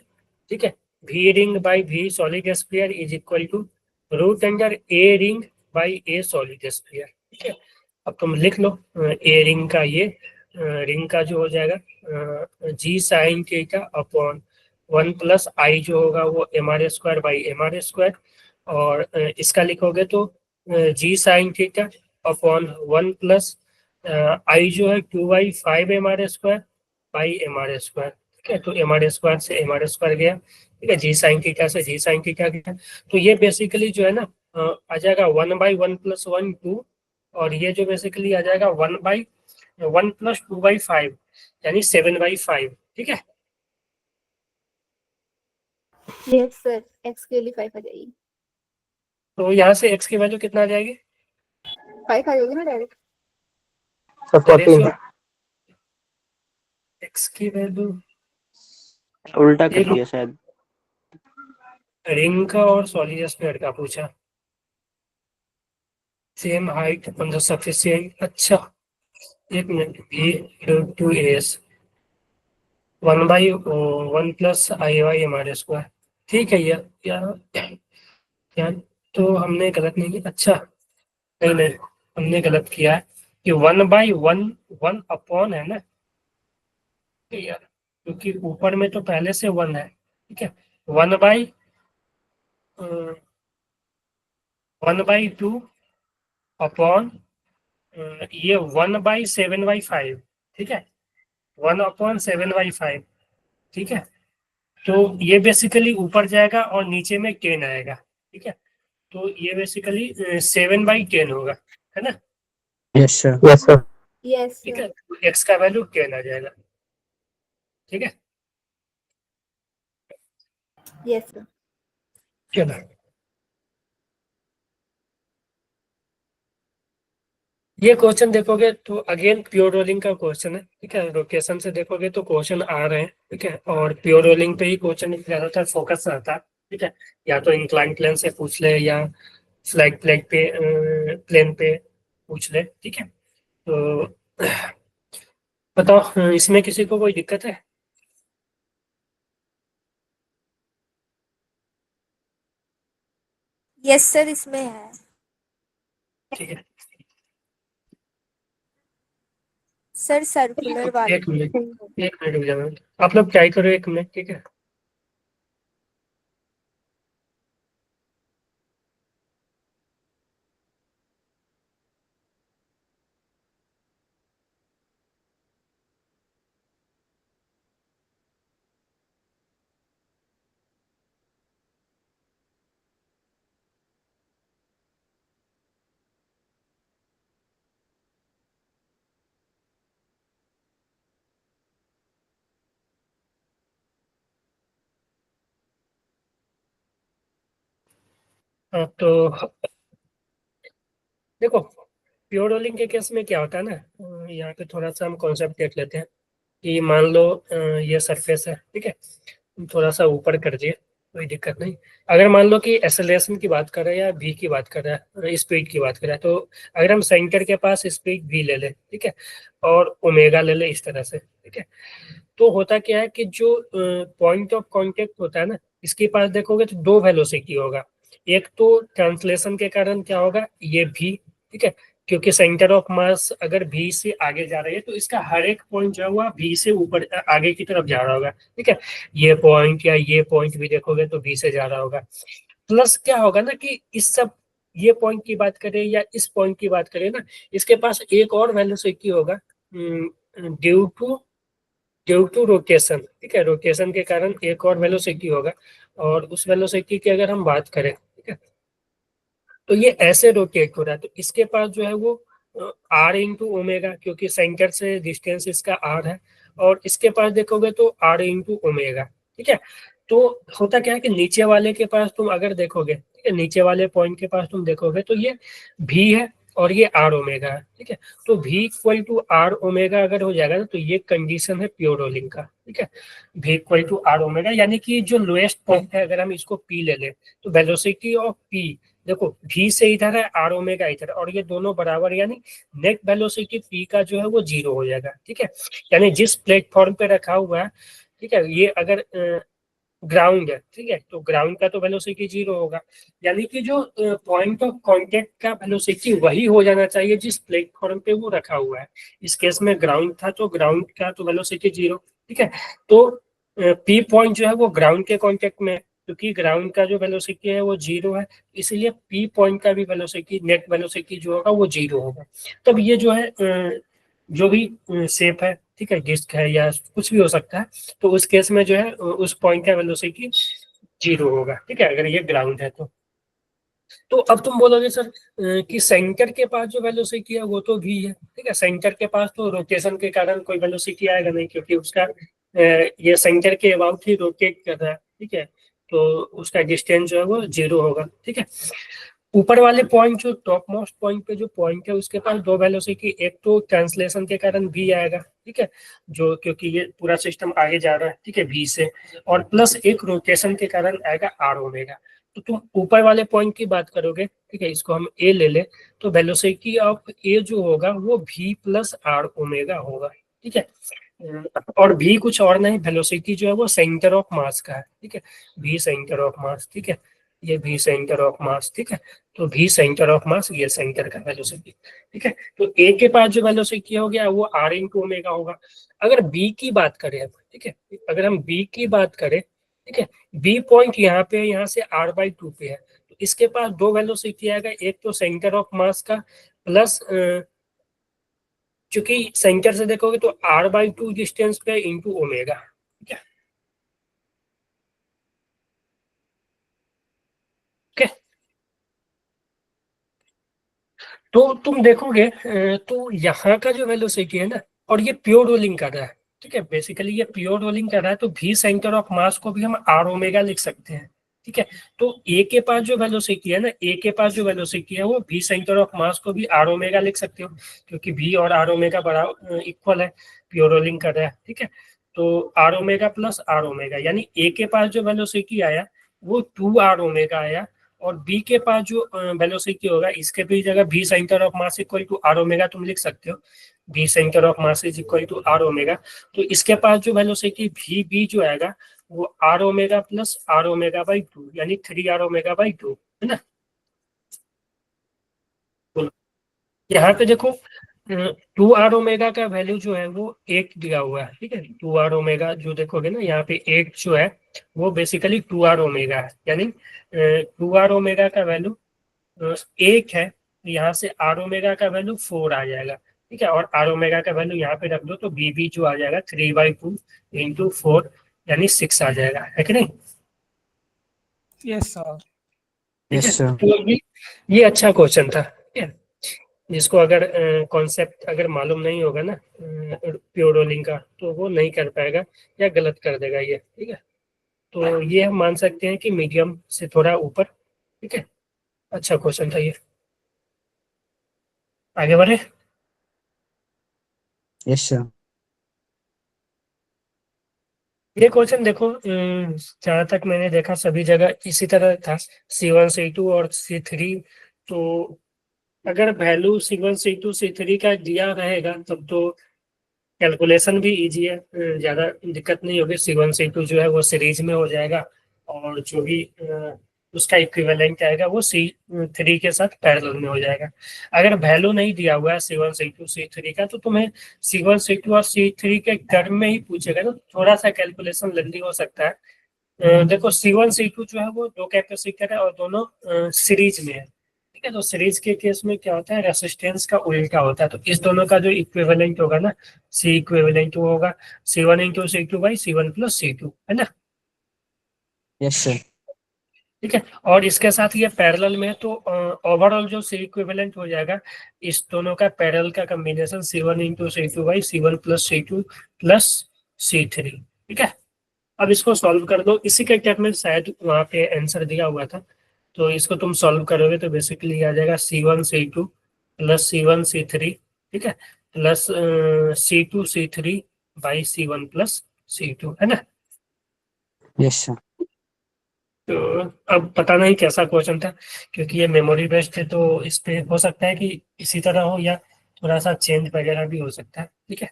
S2: ठीक है, v ring by v solid sphere is equal to root under a ring by a solid sphere, ठीक है। अब तुम लिख लो a रिंग का ये रिंग का जो हो जाएगा g sine theta upon 1 plus i जो होगा वो mr² बाई mr², और इसका लिखोगे तो g sine theta upon 1 plus I जो है 2/5 mr² बाई mr², ठीक है, तो mr² से mr² गया, ठीक है, जी साइन थीटा से जी साइन थीटा गया, तो ये बेसिकली जो है ना आ जाएगा 1/1 + 1 2, और ये जो बेसिकली आ जाएगा 1/1 + 2/5 यानी 7/5, ठीक है।
S5: Yes, sir. X के लिए 5 आ जाएगी।
S2: तो यहाँ से x की वैल्यू कितना आ जाएगी,
S5: 5 आ जाएगी ना डायरेक्ट।
S4: सर 14
S2: x की वैल्यू
S4: उल्टा कर दिया शायद।
S2: रिंग का और सॉलिड स्फीयर का पूछा, same height on the sufficient, अच्छा एक मिनट, v2as 1/1 + i/mr², ठीक है। यार तो हमने गलत नहीं किया, अच्छा नहीं नहीं हमने गलत किया है कि 1/1 1 अपॉन है ना, ठीक है यार, क्योंकि ऊपर में तो पहले से 1 है, ठीक है, 1/2 अपॉन ये 1/7/5, ठीक है, 1/7/5, ठीक है, तो ये बेसिकली ऊपर जाएगा और नीचे में 10 आएगा, ठीक है, तो ये बेसिकली 7/10 होगा, है ना,
S4: yes sir yes sir.
S5: Yes,
S2: ठीक
S5: sir.
S2: है, तो x का वैल्यू 10 आ जाएगा, ठीक है,
S5: Yes, sir.
S2: चलो ये क्वेश्चन देखोगे तो अगेन प्योर रोलिंग का क्वेश्चन है, ठीक है, लोकेशन से देखोगे तो क्वेश्चन आ रहे हैं, ठीक है, और प्योर रोलिंग पे ही क्वेश्चन ज्यादातर फोकस रहता है, ठीक है, या तो इंक्लाइन प्लेन से पूछ ले या फ्लैट प्लेन पे पूछ ले, ठीक है, तो बताओ इसमें किसी को कोई दिक्कत है,
S5: Yes, sir. इसमें है।
S2: ठीक है,
S5: सर सर्कुलर वाले।
S2: एक मिनट रुक जाओ, आप लोग ट्राई करो 1 मिनट, ठीक है। हाँ, तो देखो प्योर रोलिंग के केस में क्या होता है ना, यहाँ पे थोड़ा सा हम कॉन्सेप्ट देख लेते हैं कि मान लो ये सरफेस है, ठीक है, थोड़ा सा ऊपर कर दिए कोई दिक्कत नहीं। अगर मान लो कि एक्सेलरेशन की बात कर रहे हैं या v की बात कर रहे हैं, स्पीड की बात कर रहे हैं, तो अगर हम सेंटर के पास स्पीड v ले लें, ठीक है, और ओमेगा ले ले इस तरह से, ठीक है। तो होता क्या है कि जो पॉइंट ऑफ कांटेक्ट होता है ना, इसके पास देखोगे तो दो वेलोसिटी होगा। एक तो ट्रांसलेशन के कारण क्या होगा, ये भी, ठीक है, क्योंकि सेंटर ऑफ मास अगर भी से आगे जा रही है तो इसका हर एक पॉइंट जो है वो भी से ऊपर आगे की तरफ जा रहा होगा, ठीक है। ये पॉइंट या ये पॉइंट भी देखोगे तो भी से जा रहा होगा। प्लस क्या होगा ना कि इस सब, ये पॉइंट की बात करें या इस पॉइंट की बात करें ना, इसके पास एक और वेलोसिटी होगा ड्यू टू रोटेशन, ठीक है। रोटेशन के कारण एक और वेलोसिटी होगा, और उस वेलोसिटी की अगर हम बात करें, ठीक है, तो ये ऐसे रोटेट हो रहा है, तो इसके पास जो है वो आर इंटू ओमेगा, क्योंकि सेंटर से डिस्टेंस इसका आर है, और इसके पास देखोगे तो आर इंटू ओमेगा, ठीक है। तो होता क्या है कि नीचे वाले के पास तुम अगर देखोगे, ठीक है, नीचे वाले पॉइंट के पास तुम देखोगे तो ये भी है और ये आर ओमेगा है, ठीक है। तो भी इक्वल टू आर ओमेगा अगर हो जाएगा ना, तो ये कंडीशन है प्योर रोलिंग का, ठीक है। भी इक्वल टू आर ओमेगा, यानी कि जो लोएस्ट पॉइंट है, अगर हम इसको पी ले लें तो वेलोसिटी ऑफ पी, देखो भी से इधर है, आर ओमेगा इधर, और ये दोनों बराबर, यानी नेट वेलोसिटी पी का जो है वो 0 हो जाएगा, ठीक है। यानी जिस प्लेटफॉर्म पे रखा हुआ है, ठीक है, ये अगर ग्राउंड है, ठीक है, तो ग्राउंड का तो वेलोसिटी 0 होगा, यानी कि जो पॉइंट ऑफ कांटेक्ट का वेलोसिटी वही हो जाना चाहिए जिस प्लेटफॉर्म पे वो रखा हुआ है। इस केस में ग्राउंड था तो ग्राउंड का तो वेलोसिटी 0, ठीक है। तो पी पॉइंट जो है वो ग्राउंड के कांटेक्ट में, क्योंकि ग्राउंड का जो वेलोसिटी है वो 0 है, इसलिए पी पॉइंट का भी वेलोसिटी, नेट वेलोसिटी जो होगा वो 0 होगा। तब ये जो है जो भी शेप है, ठीक है, डिस्क है या कुछ भी हो सकता है, तो उस केस में जो है उस पॉइंट का वेलोसिटी 0 होगा, ठीक है, अगर ये ग्राउंड है तो अब तुम बोलोगे सर कि सेंटर के पास जो वेलोसिटी है वो तो भी है, ठीक है। सेंटर के पास तो रोटेशन के कारण कोई वेलोसिटी आएगा नहीं, क्योंकि उसका ये सेंटर के अबाउट ही रोटेट कर रहा है, ठीक है, तो उसका डिस्टेंस जो है वो 0 होगा, ठीक है। ऊपर वाले पॉइंट, जो टॉप मोस्ट पॉइंट पे जो पॉइंट है, उसके पास दो वेलोसिटी, एक तो ट्रांसलेशन के कारण भी आएगा, ठीक है, जो क्योंकि ये पूरा सिस्टम आगे जा रहा है, ठीक है, भी से, और प्लस एक रोटेशन के कारण आएगा आर ओमेगा। तो तुम ऊपर वाले पॉइंट की बात करोगे, ठीक है, इसको हम ए ले ले, तो वेलोसिटी ऑफ ए जो होगा वो भी प्लस आर ओमेगा होगा, ठीक है। और भी कुछ और नहीं, वेलोसिटी जो है वो सेंटर ऑफ मास का है, ठीक है, भी सेंटर ऑफ मास, ठीक है, ये भी सेंटर ऑफ मास, ठीक है। तो भी सेंटर ऑफ मास, ये सेंटर का वेलोसिटी, ठीक है। तो ए के पास जो वेलोसिटी हो गया वो आर इंटू ओमेगा होगा। अगर बी की बात करें, ठीक है, अगर हम बी की बात करें, ठीक है, बी पॉइंट यहाँ पे, यहाँ से r/2 पे है, तो इसके पास दो वेलोसिटी आएगा, एक तो सेंटर ऑफ मास का, प्लस चूंकि सेंटर से देखोगे तो r/2 डिस्टेंस पे इंटू ओमेगा, ठीक है, ठीक है। तो तुम देखोगे तो यहाँ का जो वेलोसिटी है ना, और ये प्योर रोलिंग कर रहा है, ठीक है, बेसिकली ये प्योर रोलिंग कर रहा है, तो भी सेंटर ऑफ मास को भी हम आर ओमेगा लिख सकते हैं, ठीक है। तो ए के पास जो वेलोसिटी है ना, ए के पास जो वेलोसिटी है वो भी सेंटर ऑफ मास को भी आर ओमेगा लिख सकते हो, क्योंकि भी और आर ओमेगा बराबर इक्वल है, प्योर रोलिंग कर रहा है, ठीक है। तो r omega plus r omega, यानी ए के पास जो वेलोसिटी आया वो 2r ओमेगा आया, और बी के पास जो वेलोसिटी होगा, इसके भी जगह भी centre of mass equal to r omega तुम लिख सकते हो, भी centre of mass is equal to r omega. तो इसके पास जो वेलोसिटी भी बी जो आएगा वो r omega plus r omega by 2, यानी 3r ओमेगा बाई 2, है ना। बोलो, यहाँ पे देखो 2r ओमेगा का वैल्यू जो है वो 8 दिया हुआ है, ठीक है। 2r ओमेगा जो देखोगे ना यहाँ पे 8 जो है वो बेसिकली 2r ओमेगा है, यानी 2r ओमेगा का वैल्यू 1 है, यहाँ से आर ओमेगा का वैल्यू 4 आ जाएगा, ठीक है, और आर ओमेगा का वैल्यू यहाँ पे रख दो तो बी बी जो आ जाएगा 3/2 इंटू 4, यानी 6 आ जाएगा, है कि नहीं।
S6: Yes sir.
S2: ठीक है,
S4: यस सर।
S2: तो ये अच्छा क्वेश्चन था, ठीक है, जिसको अगर कॉन्सेप्ट अगर मालूम नहीं होगा ना प्योर रोलिंग का, तो वो नहीं कर पाएगा या गलत कर देगा ये, ठीक है। तो ये हम मान सकते हैं कि मीडियम से थोड़ा ऊपर, ठीक है, अच्छा क्वेश्चन था ये। आगे बढ़े।
S4: Yes sir.
S2: ये क्वेश्चन देखो, जहाँ तक मैंने देखा सभी जगह इसी तरह था, C1 C2 और C3। तो अगर वैल्यू C1 C2 C3 का दिया रहेगा तब तो कैलकुलेशन भी इजी है, ज़्यादा दिक्कत नहीं होगी। C1 C2 जो है वो सीरीज में हो जाएगा, और जो भी उसका इक्विवेलेंट आएगा वो C3 के साथ पैरेलल में हो जाएगा। अगर वैल्यू नहीं दिया हुआ है C1 C2 C3 का, तो तुम्हें C1 C2 और C3 के टर्म में ही पूछेगा, तो थोड़ा सा कैलकुलेशन लेंदी हो सकता है। देखो C1 C2 जो है वो दो कैपेसिटर है और दोनों सीरीज में है, ठीक है। तो सीरीज के केस में क्या होता है, रेसिस्टेंस का उल्टा होता है। तो इस दोनों का जो इक्विवेलेंट होगा ना, C इक्विवेलेंट होगा C1 into C2 by C1 plus C2, है ना।
S4: Yes sir.
S2: ठीक है, और इसके साथ ये पैरेलल में है, तो ओवरऑल जो C इक्विवेलेंट हो जाएगा इस दोनों का पैरेलल का combination C1 into C2 by C1 plus C2 plus C3, ठीक है। अब इसको सॉल्व कर दो, इसी के टर्म में शायद वहाँ पे आंसर दिया हुआ था, तो इसको तुम सॉल्व करोगे तो बेसिकली आ जाएगा C1 C2 plus C1 C3, ठीक है, plus C2 C3 by C1 plus C2, है ना।
S4: Yes sir.
S2: तो अब पता नहीं कैसा क्वेश्चन था, क्योंकि ये मेमोरी बेस्ड है, तो इस पे हो सकता है कि इसी तरह हो या थोड़ा सा चेंज वगैरह भी हो सकता है, ठीक है।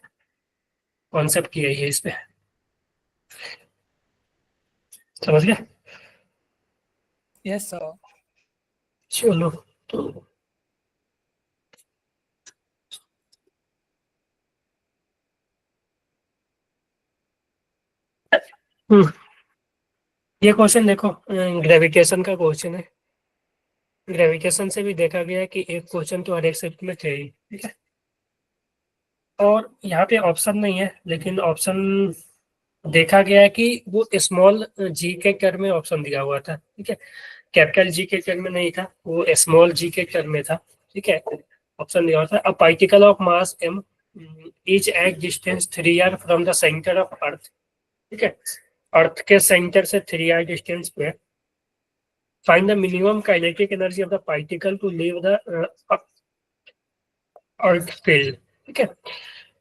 S2: कॉन्सेप्ट की है इस पे, समझ गया।
S6: Yes sir.
S2: चलो तो ये क्वेश्चन देखो, ग्रेविटेशन का क्वेश्चन है। ग्रेविटेशन से भी देखा गया है कि एक क्वेश्चन तो हर एक शिफ्ट में थे ही, ठीक है। और यहाँ पे ऑप्शन नहीं है, लेकिन ऑप्शन देखा गया है कि वो स्मॉल जी के टर्म में ऑप्शन दिया हुआ था, ठीक है। कैपिटल जी के टर्म में नहीं था, वो स्मॉल जी के टर्म में था, ठीक है। ऑप्शन दिया हुआ था, a particle of mass m is at distance 3r from the centre of earth, ठीक है। अर्थ के सेंटर से 3r डिस्टेंस पे find the minimum kinetic energy of the particle to leave the earth field, ठीक है।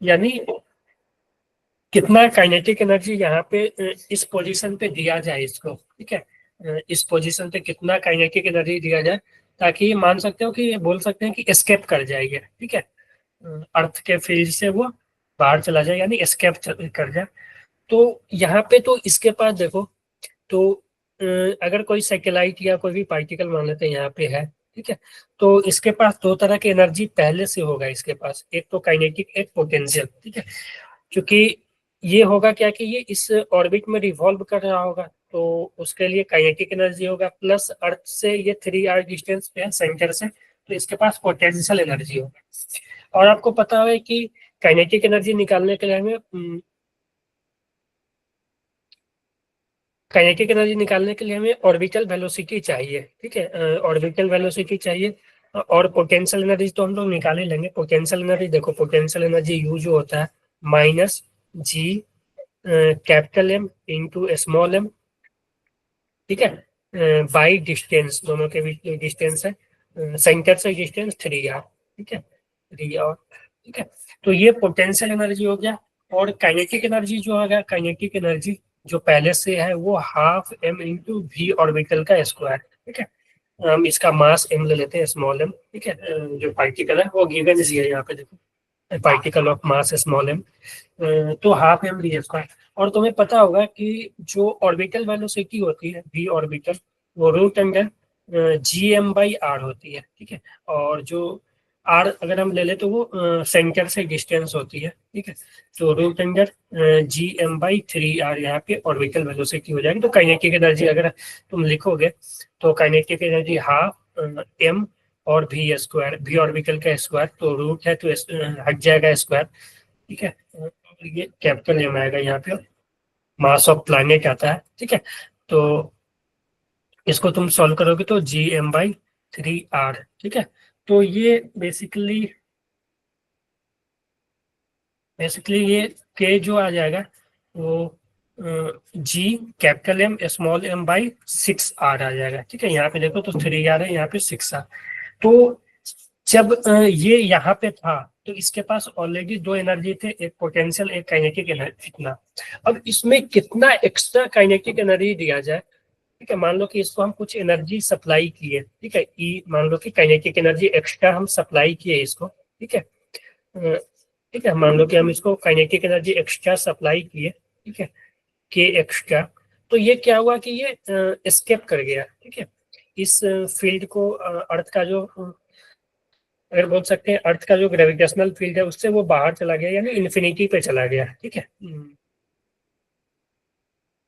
S2: यानी कितना kinetic energy यहाँ पे इस पोजीशन पे दिया जाए इसको, ठीक है। इस पोजीशन पे कितना काइनेटिक एनर्जी दिया जाए, ताकि ये मान सकते हो कि ये बोल सकते हैं कि एस्केप कर जाएगी, ठीक है। अर्थ के फील्ड से वो बाहर चला जाए, यानी एस्केप कर जाए। तो यहाँ पे तो इसके पास देखो, तो अगर कोई सैटेलाइट या कोई भी पार्टिकल मान लेते हैं यहाँ पे है, ठीक है, तो इसके पास दो तरह की एनर्जी पहले से होगा इसके पास, एक तो काइनेटिक, एक पोटेंशियल, ठीक है। क्योंकि ये होगा क्या कि ये इस ऑर्बिट में रिवॉल्व कर रहा होगा, तो उसके लिए काइनेटिक एनर्जी होगा, प्लस अर्थ से ये 3r डिस्टेंस पे है सेंटर से, तो इसके पास पोटेंशियल एनर्जी होगा। और आपको पता है कि काइनेटिक एनर्जी निकालने के लिए हमें ऑर्बिटल वेलोसिटी चाहिए, ठीक है। ऑर्बिटल वेलोसिटी चाहिए, और पोटेंशियल एनर्जी तो हम लोग निकाल ही लेंगे। पोटेंशियल एनर्जी देखो, पोटेंशियल एनर्जी यू जो होता है minus G capital M into small m, ठीक है, बाई डिस्टेंस, दोनों के बीच डिस्टेंस है, सेंटर से डिस्टेंस 3r, ठीक है, 3r, ठीक है। तो ये पोटेंशियल एनर्जी हो गया। और काइनेटिक एनर्जी जो होगा, काइनेटिक एनर्जी जो पहले से है वो half m into v orbital का स्क्वायर, ठीक है। हम इसका मास m ले लेते हैं, स्मॉल m, ठीक है। जो पार्टिकल है वो गिवन है यहाँ पे देखो, particle of mass small m, तो हाफ m v स्क्वायर। और तुम्हें पता होगा कि जो ऑर्बिटल वेलोसिटी होती है v ऑर्बिटल, वो root under gm by r होती है, ठीक है। और जो r अगर हम ले ले तो वो सेंटर से डिस्टेंस होती है, ठीक है। तो root under gm by 3r यहाँ पे ऑर्बिटल वेलोसिटी हो जाएगी। तो काइनेटिक एनर्जी अगर तुम लिखोगे तो काइनेटिक एनर्जी हाफ m और v स्क्वायर, v ऑर्बिटल का स्क्वायर, तो रूट है तो हट जाएगा स्क्वायर, ठीक है। ये कैपिटल M आएगा यहाँ पे, मास ऑफ प्लैनेट आता है, ठीक है। तो इसको तुम सॉल्व करोगे तो gm बाई 3r, ठीक है। तो ये बेसिकली ये k जो आ जाएगा वो g capital M small m by 6r आ जाएगा, ठीक है। यहाँ पे देखो तो 3r है, यहाँ पे 6r। तो जब ये यहाँ पे था तो इसके पास ऑलरेडी दो एनर्जी थे, एक पोटेंशियल, एक काइनेटिक एनर्जी। इतना अब इसमें कितना एक्स्ट्रा काइनेटिक एनर्जी दिया जाए, ठीक है। मान लो कि इसको हम कुछ एनर्जी सप्लाई किए, ठीक है, ई मान लो कि काइनेटिक एनर्जी एक्स्ट्रा हम सप्लाई किए इसको, ठीक है। ठीक है। मान लो कि हम इसको काइनेटिक एनर्जी एक्स्ट्रा सप्लाई किए, ठीक है, के एक्स्ट्रा, तो ये क्या हुआ कि ये एस्केप कर गया, ठीक है। इस फील्ड को अर्थ का जो अगर बोल सकते हैं अर्थ का जो ग्रेविटेशनल फील्ड है उससे वो बाहर चला गया, यानी इन्फिनिटी पे चला गया, ठीक है।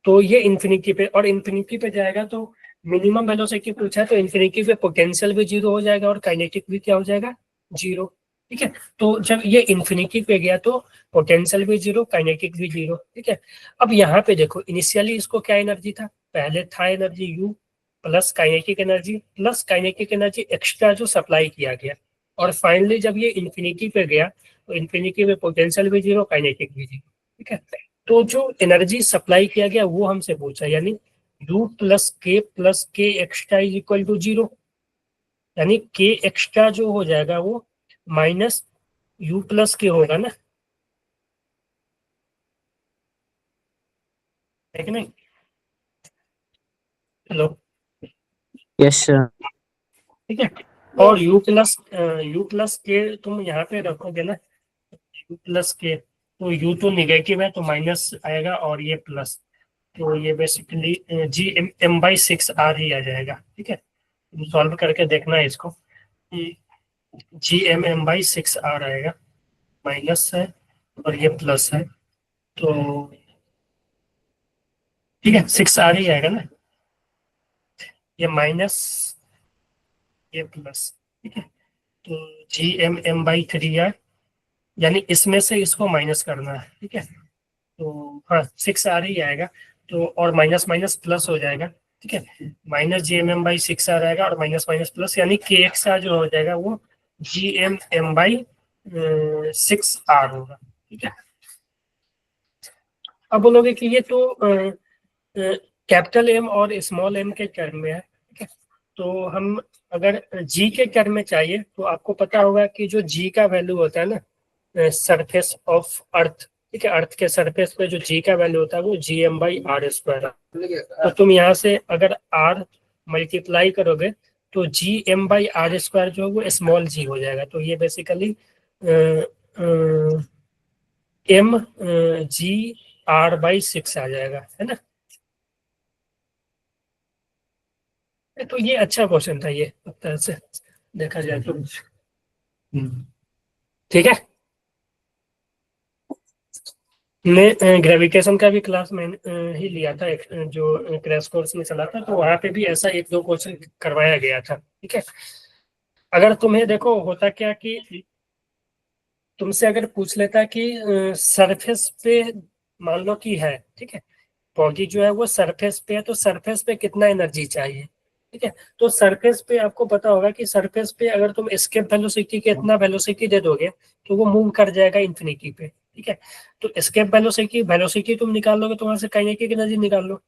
S2: तो ये इन्फिनिटी पे, और इन्फिनिटी पे जाएगा तो मिनिमम वेलोसिटी पूछा है, तो इन्फिनिटी पे पोटेंशियल भी जीरो हो जाएगा और काइनेटिक भी क्या हो जाएगा, जीरो, ठीक है। तो जब ये इन्फिनिटी पे गया तो पोटेंशियल भी जीरो, काइनेटिक भी जीरो, ठीक है। अब यहाँ पे देखो इनिशियली इसको क्या एनर्जी था, पहले था energy you plus kinetic energy extra जो सप्लाई किया गया, और फाइनली जब ये इन्फिनिटी पे गया तो इन्फिनिटी में पोटेंशियल भी जीरो, काइनेटिक भी जीरो, ठीक है। तो जो एनर्जी सप्लाई किया गया वो हमसे पूछा, यानी u plus k extra is equal to zero, यानी के एक्स्ट्रा जो हो जाएगा वो माइनस u प्लस के होगा ना, है कि नहीं। Hello,
S4: yes sir.
S2: ठीक है। और u प्लस के तुम यहाँ पे रखोगे ना, u प्लस के, तो u तो निगेटिव है तो माइनस आएगा और ये प्लस, तो ये basically G M by six R ही आ जाएगा, ठीक है। सॉल्व करके देखना है इसको, G M by six are आएगा, माइनस है और ये प्लस है, तो ठीक है, सिक्स आर ही आएगा ना, ये माइनस ये प्लस, ठीक है। तो G M by three r, यानी इसमें से इसको माइनस करना है, ठीक है। तो हाँ, सिक्स आर ही आएगा, तो और माइनस माइनस प्लस हो जाएगा, ठीक है। Minus g M by six are आएगा और माइनस माइनस प्लस, यानी के एक्स आर जो हो जाएगा वो g M by six r होगा, ठीक है। अब बोलोगे कि ये तो कैपिटल एम और स्मॉल एम के टर्म में है, ठीक है। तो हम अगर जी के टर्म में चाहिए तो आपको पता होगा कि जो जी का वैल्यू होता है ना सरफेस ऑफ अर्थ, ठीक है, अर्थ के सरफेस पे जो जी का वैल्यू होता है वो g M by are square है। तो तुम यहाँ से अगर आर मल्टीप्लाई करोगे तो G M by are square जो है वो स्मॉल जी हो जाएगा, तो ये basically M G R by six आ जाएगा, है ना। तो ये अच्छा क्वेश्चन था ये, एक तरह से देखा जाए तो। ठीक है, मैं ग्रेविटेशन का भी क्लास में ही लिया था, जो क्रैश कोर्स में चला था, तो वहाँ पे भी ऐसा एक दो क्वेश्चन करवाया गया था, ठीक है। अगर तुम्हें देखो होता क्या कि तुमसे अगर पूछ लेता कि सरफेस पे मान लो कि है, ठीक है, बॉडी जो है वो सरफेस पे है, तो सरफेस पे कितना एनर्जी चाहिए, ठीक है। तो सरफेस पे आपको पता होगा कि सरफेस पे अगर तुम एस्केप वेलोसिटी के इतना वेलोसिटी दे दोगे तो वो मूव कर जाएगा इन्फिनिटी पे, ठीक है। तो एस्केप वेलोसिटी तुम निकाल लोगे तो वहां से काइनेटिक एनर्जी निकाल लो,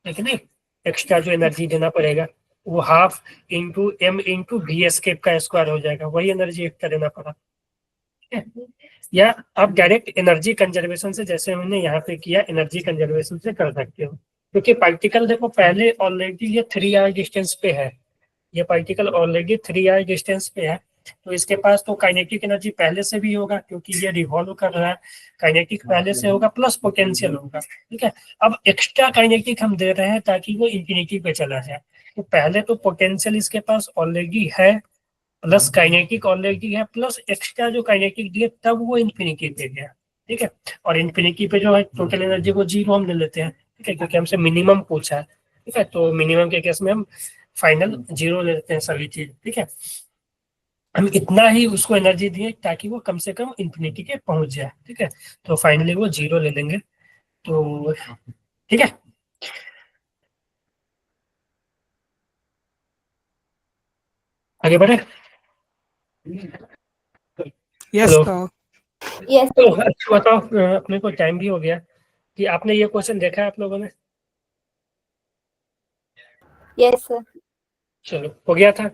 S2: लेकिन नहीं, एक्स्ट्रा जो एनर्जी देना पड़ेगा वो half into m into v escape का स्क्वायर हो जाएगा, वही एनर्जी एक्स्ट्रा देना पड़ा, ठीक है। या आप डायरेक्ट एनर्जी कंजर्वेशन से, जैसे हमने यहाँ पे किया, एनर्जी कंजर्वेशन से कर सकते हो, क्योंकि पार्टिकल देखो पहले ऑलरेडी ये 3r डिस्टेंस पे है, ये पार्टिकल ऑलरेडी 3r डिस्टेंस पे है, तो इसके पास तो काइनेटिक एनर्जी पहले से भी होगा क्योंकि ये रिवॉल्व कर रहा है, काइनेटिक पहले से होगा प्लस पोटेंशियल होगा, ठीक है। अब एक्स्ट्रा काइनेटिक हम दे रहे हैं ताकि वो इंफिनिटी पे चला जाए, तो पहले तो पोटेंशियल इसके पास ऑलरेडी है प्लस काइनेटिक ऑलरेडी है, प्लस एक्स्ट्रा जो काइनेटिक दिए तब वो इन्फिनिटी पे गया, ठीक है। और इन्फिनिटी पे जो है टोटल एनर्जी को जीरो हम ले लेते हैं, ठीक है, क्योंकि हमसे मिनिमम पूछा है, ठीक है। तो मिनिमम के केस में हम फाइनल जीरो ले लेते हैं सभी चीज, ठीक है। हम इतना ही उसको एनर्जी दिए ताकि वो कम से कम इन्फिनिटी के पहुंच जाए, ठीक है। तो फाइनली वो जीरो ले लेंगे, तो ठीक है। आगे बढ़े।
S6: Yes
S2: hello,
S6: sir.
S5: यस
S2: तो अच्छा बताओ, अपने को टाइम भी हो गया कि आपने ये क्वेश्चन देखा है आप लोगों ने,
S5: यस सर।
S2: चलो हो गया था,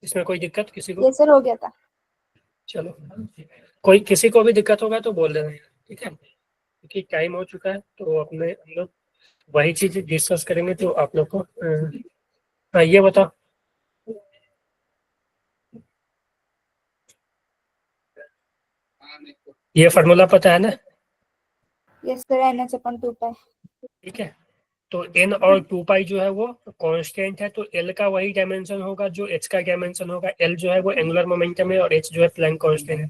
S2: इसमें कोई दिक्कत किसी को,
S5: यस सर, हो गया था।
S2: चलो कोई किसी को भी दिक्कत होगा तो बोल देना, ठीक है, क्योंकि टाइम हो चुका है, तो अपने हम लोग वही चीज डिस्कस करेंगे, तो आप लोग को हाँ ये बताओ, ये फार्मूला पता है ना?
S5: यस सर, NH upon 2 पाई।
S2: ठीक है, तो n और 2 पाई जो है वो कांस्टेंट है, तो l का वही डायमेंशन होगा जो h का डायमेंशन होगा। l जो है वो एंगुलर मोमेंटम है और h जो है प्लैंक कांस्टेंट है,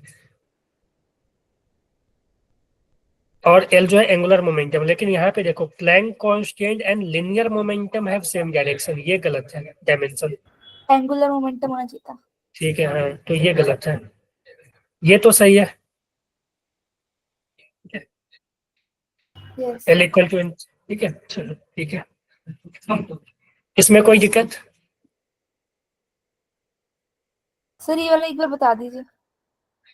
S2: और l जो है एंगुलर मोमेंटम। लेकिन यहाँ पे देखो, Planck constant and linear momentum have same direction, ये गलत है डायमेंशन।
S5: एंगुलर मोमेंटम होना चाहिए था।
S2: ठीक है, हाँ, तो ये गलत है, ये तो सही है।
S5: Yes
S2: l equal to n, ठीक है, चलो ठीक है। इसमें कोई दिक्कत?
S5: सर, ये वाला एक बार बता दीजिए।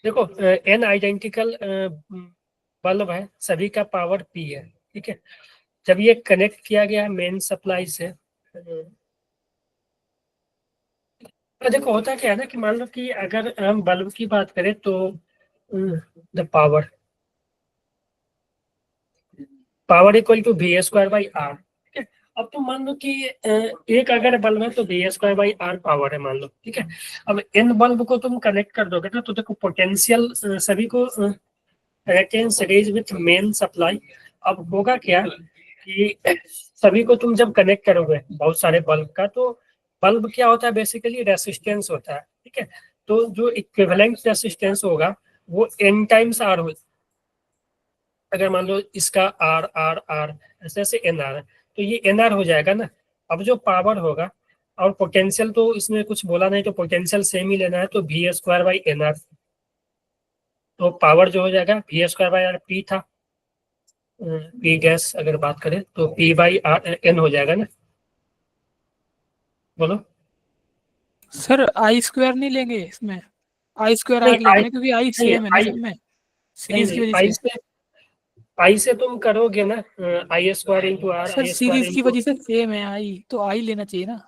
S2: देखो, n आइडेंटिकल बल्ब है, सभी का पावर p है, ठीक है। जब ये कनेक्ट किया गया है मेन सप्लाई से, तो देखो होता क्या है ना कि मान लो कि अगर हम बल्ब की बात करें तो the power equal to v square by r, ठीक है। अब तो मान लो कि एक अगर बल्ब है तो v square by r power है, मान लो, ठीक है। अब इन बल्ब को तुम कनेक्ट कर दोगे ना, तो देखो पोटेंशियल सभी को सीरीज विथ मेन सप्लाई। अब होगा क्या कि सभी को तुम जब कनेक्ट करोगे बहुत सारे बल्ब का, तो बल्ब क्या होता है, बेसिकली रेसिस्टेंस होता है, ठीक है। तो जो इक्विवेलेंट रेसिस्टेंस होगा वो n टाइम्स आर हो। अगर मान लो इसका आर आर आर ऐसे ऐसे एन आर है, तो ये एन आर हो जाएगा ना। अब जो पावर होगा और पोटेंशियल, तो इसमें कुछ बोला नहीं, तो पोटेंशियल सेम ही लेना है, तो v square by n r. तो पावर जो हो जाएगा v square by r, p था, पी गैस अगर बात करें तो पी बाई आर एन हो जाएगा ना, बोलो।
S6: सर आई स्क्वायर नहीं लेंगे इसमें, आई स्क्वायर
S2: नहीं
S6: आर लेंगे
S2: आई,
S6: ना, क्योंकि आई
S2: नहीं
S6: सेम है ना
S2: आई,
S6: सब में,
S2: नहीं
S6: सीरीज की
S2: नहीं
S6: वजह
S2: आई
S6: से।
S2: से, आई से तुम करोगे ना, I square into R,
S6: sir
S2: I square
S6: series की
S2: इंटू,
S6: वजह से सेम है आई, तो आई लेना चाहिए ना,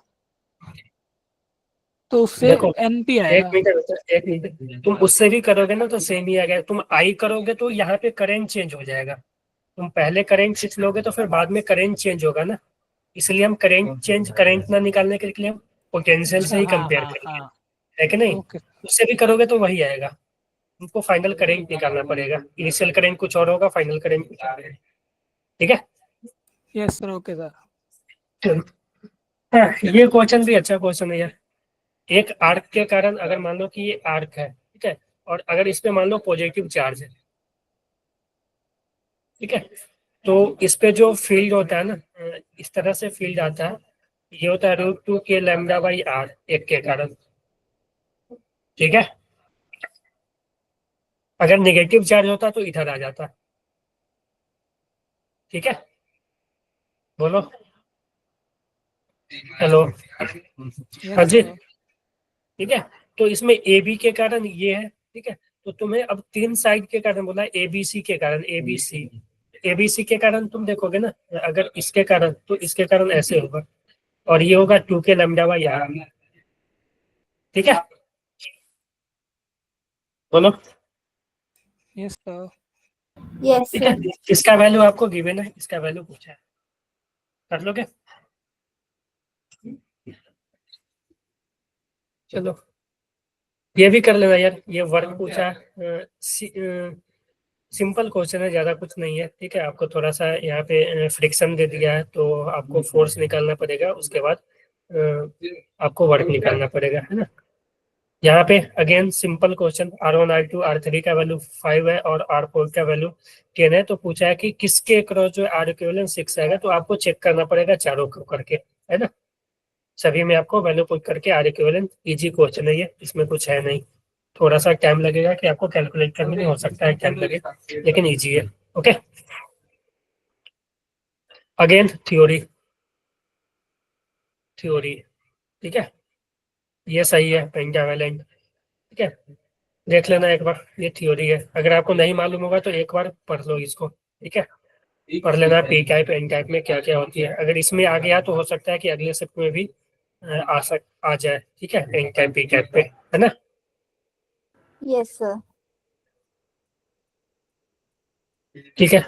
S6: तो उससे
S2: देखो
S6: एन पी
S2: एक
S6: आएगा।
S2: मिनट बेटा, एक मिनट, तुम उससे भी करोगे ना तो सेम ही आ गया। तुम आई करोगे तो यहाँ पे करंट चेंज हो जाएगा, तुम पहले करंट खींच लोगे तो फिर बाद में करंट चेंज होगा ना, इसलिए हम करंट ना निकालने के लिए हम पोटेंशियल से
S6: अच्छा
S2: ही
S6: हाँ
S2: कंपेयर
S6: हाँ
S2: करेंगे,
S6: हाँ।
S2: है कि नहीं?
S6: ओके।
S2: उससे भी करोगे तो वही आएगा, तुमको फाइनल करंट निकालना पड़ेगा, इनिशियल करंट कुछ और होगा, फाइनल करंट कुछ और होगा, ठीक है।
S6: Yes sir, okay sir.
S2: चलो, हाँ, ये क्वेश्चन भी अच्छा क्वेश्चन है यार। एक आर्क के कारण, अगर मान लो कि ये आर्क है, ठीक है, और अगर इस पे मान लो पॉजिटिव चार्ज है, ठीक है, तो इस पे जो फील्ड होता है ना, इस तरह से फील्ड आता है, ये होता है √2 के लैम्डा बाई आर, एक के कारण, ठीक है। अगर नेगेटिव चार्ज होता तो इधर आ जाता, ठीक है, बोलो, हेलो, हाँ
S6: यस
S2: जी,
S6: सर।
S2: ठीक है। तो इसमें ए बी के कारण ये है, ठीक है। तो तुम्हें अब तीन साइड के कारण बोला, ए बी सी के कारण, ए बी सी के कारण तुम देखोगे ना, अगर इसके कारण तो इसके कारण ऐसे होगा, और ये होगा 2 के लैम्डा बाई आर, ठीक है, बोलो,
S6: यस सर।
S5: यस
S2: ठीक है।
S5: सर।
S2: इसका वैल्यू आपको गिवन है, इसका वैल्यू पूछा है, कर लोगे? चलो, ये भी कर लेना यार, ये वर्क पूछा है, सिंपल क्वेश्चन है, ज्यादा कुछ नहीं है, ठीक है। आपको थोड़ा सा यहाँ पे फ्रिक्शन दे दिया है, तो आपको फोर्स निकालना पड़ेगा, उसके बाद आपको वर्क निकालना पड़ेगा, है ना। यहाँ पे again simple question, R1 R2 R3 का वैल्यू 5 है और R4 का वैल्यू 10 है, तो पूछा है कि किसके क्रॉस जो R इक्विवेलेंट 6 आएगा, तो आपको चेक करना पड़ेगा चारों को करके, है ना। सभी में आपको वैल्यू पुट करके R इक्विवेलेंट, इजी क्वेश्चन है ये, इसमें कुछ है नहीं, थोड़ा सा टाइम लगेगा कि आपको कैलकुलेट करने में, हो सकता है टाइम लगे, लेकिन इजी है, ओके। अगेन थ्योरी, ठीक है, ये सही है पेंटावेलेंट, ठीक है। देख लेना एक बार, ये थ्योरी है, अगर आपको नहीं मालूम होगा तो एक बार पढ़ लो इसको, ठीक है। पढ़ लेना पी टाइप एन टाइप में क्या क्या होती है, अगर इसमें आ गया तो हो सकता है कि अगले शिफ्ट में भी आ जाए, ठीक है, एन टाइप पी टाइप पे, है ना।
S5: Yes sir.
S2: ठीक है,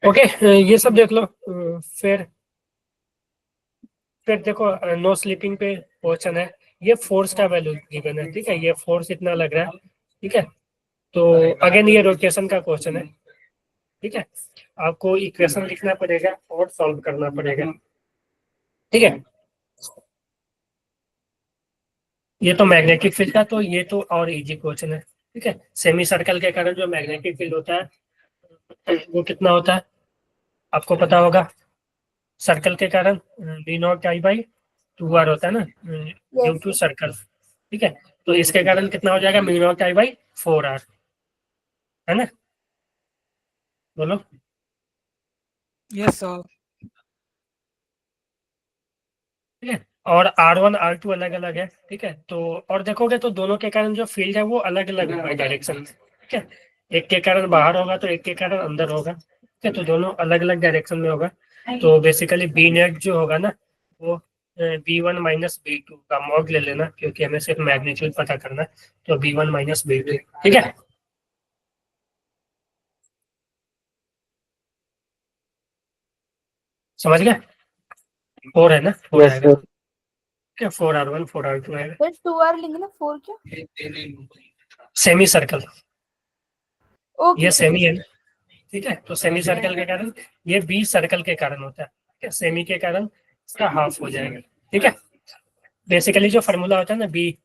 S2: ओके, ये सब देख लो, फिर देखो नो स्लीपिंग पे क्वेश्चन है, ये फोर्स का वैल्यू गिवन है, ठीक है, ये फोर्स इतना लग रहा है, ठीक है। तो अगेन ये रोटेशन का क्वेश्चन है, ठीक है, आपको इक्वेशन लिखना पड़ेगा और सॉल्व करना पड़ेगा, ठीक है। ये तो मैग्नेटिक फील्ड का, तो ये तो और इजी क्वेश्चन है, ठीक है। सेमी सर्कल के कारण जो मैग्नेटिक फील्ड होता है वो कितना होता है आपको पता होगा, सर्कल के कारण V0I/2R होता है ना, due
S5: Yes,
S2: to
S5: sir.
S2: Circle, ठीक है। तो इसके कारण कितना हो जाएगा, V0I/4R, है ना, बोलो।
S6: Yes, sir.
S2: ठीक है, और R1 R2 अलग अलग है, ठीक है। तो और देखोगे तो दोनों के कारण जो फील्ड है वो अलग अलग होगा डायरेक्शन में, ठीक है। एक के कारण बाहर होगा तो एक के कारण अंदर होगा, ठीक है, तो दोनों अलग अलग डायरेक्शन में होगा। तो बेसिकली बी नेट जो होगा ना वो B1 माइनस B2 का मॉड ले लेना, क्योंकि हमें सिर्फ मैग्नीट्यूड पता करना है, तो B1 माइनस B2, ठीक है। समझ गए, 4 है ना, 4
S4: Yes,
S2: आएगा,
S4: sir.
S2: ठीक है, 4R1 4R2 आएगा।
S5: फिर 2R लेंगे ना, 4 क्यों?
S2: सेमी सर्कल,
S5: ओके
S2: ये सेमी है ना, ठीक है, तो सेमी सर्कल के कारण ये बी सर्कल के कारण होता है, ठीक है, सेमी के कारण इसका हाफ हो जाएगा, ठीक है। बेसिकली जो फार्मूला होता है ना B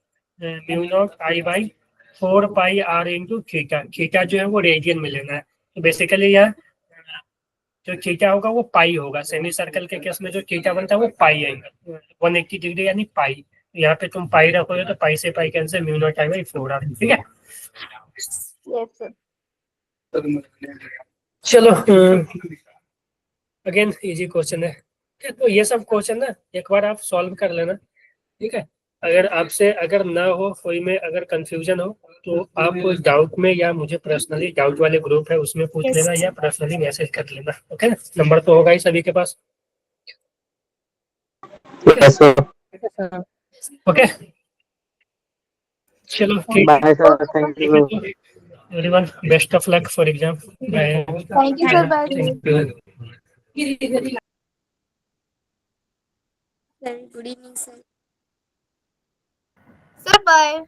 S2: μ0I/4πr into theta, theta जो है वो रेडियन में लेना है, तो बेसिकली यह जो थीटा होगा वो पाई होगा, सेमी सर्कल के केस में जो थीटा बनता है वो पाई आएगा, 180 डिग्री यानी पाई, यहाँ पे तुम पाई रखोगे तो पाई से पाई कैंसिल, μ0I/4r, ठीक है।
S5: Yes, sir.
S2: चलो अगेन इजी क्वेश्चन है, ठीक है। तो ये सब क्वेश्चन ना एक बार आप सॉल्व कर लेना, ठीक है। अगर आपसे अगर ना हो कोई में अगर कंफ्यूजन हो तो आप डाउट में या मुझे पर्सनली, डाउट वाले ग्रुप है उसमें पूछ
S1: Yes.
S2: लेना या पर्सनली मैसेज कर लेना, ओके ना, नंबर तो होगा ही सभी के पास,
S4: Yes, sir.
S2: ओके। चलो ठीक है,
S4: Bye, sir. Thank
S2: ठीक है,
S4: you.
S2: तो everyone best of luck for exam, bye.
S5: Thank you, sir. Bye.
S7: Sir, good evening, sir.
S5: Sir, bye.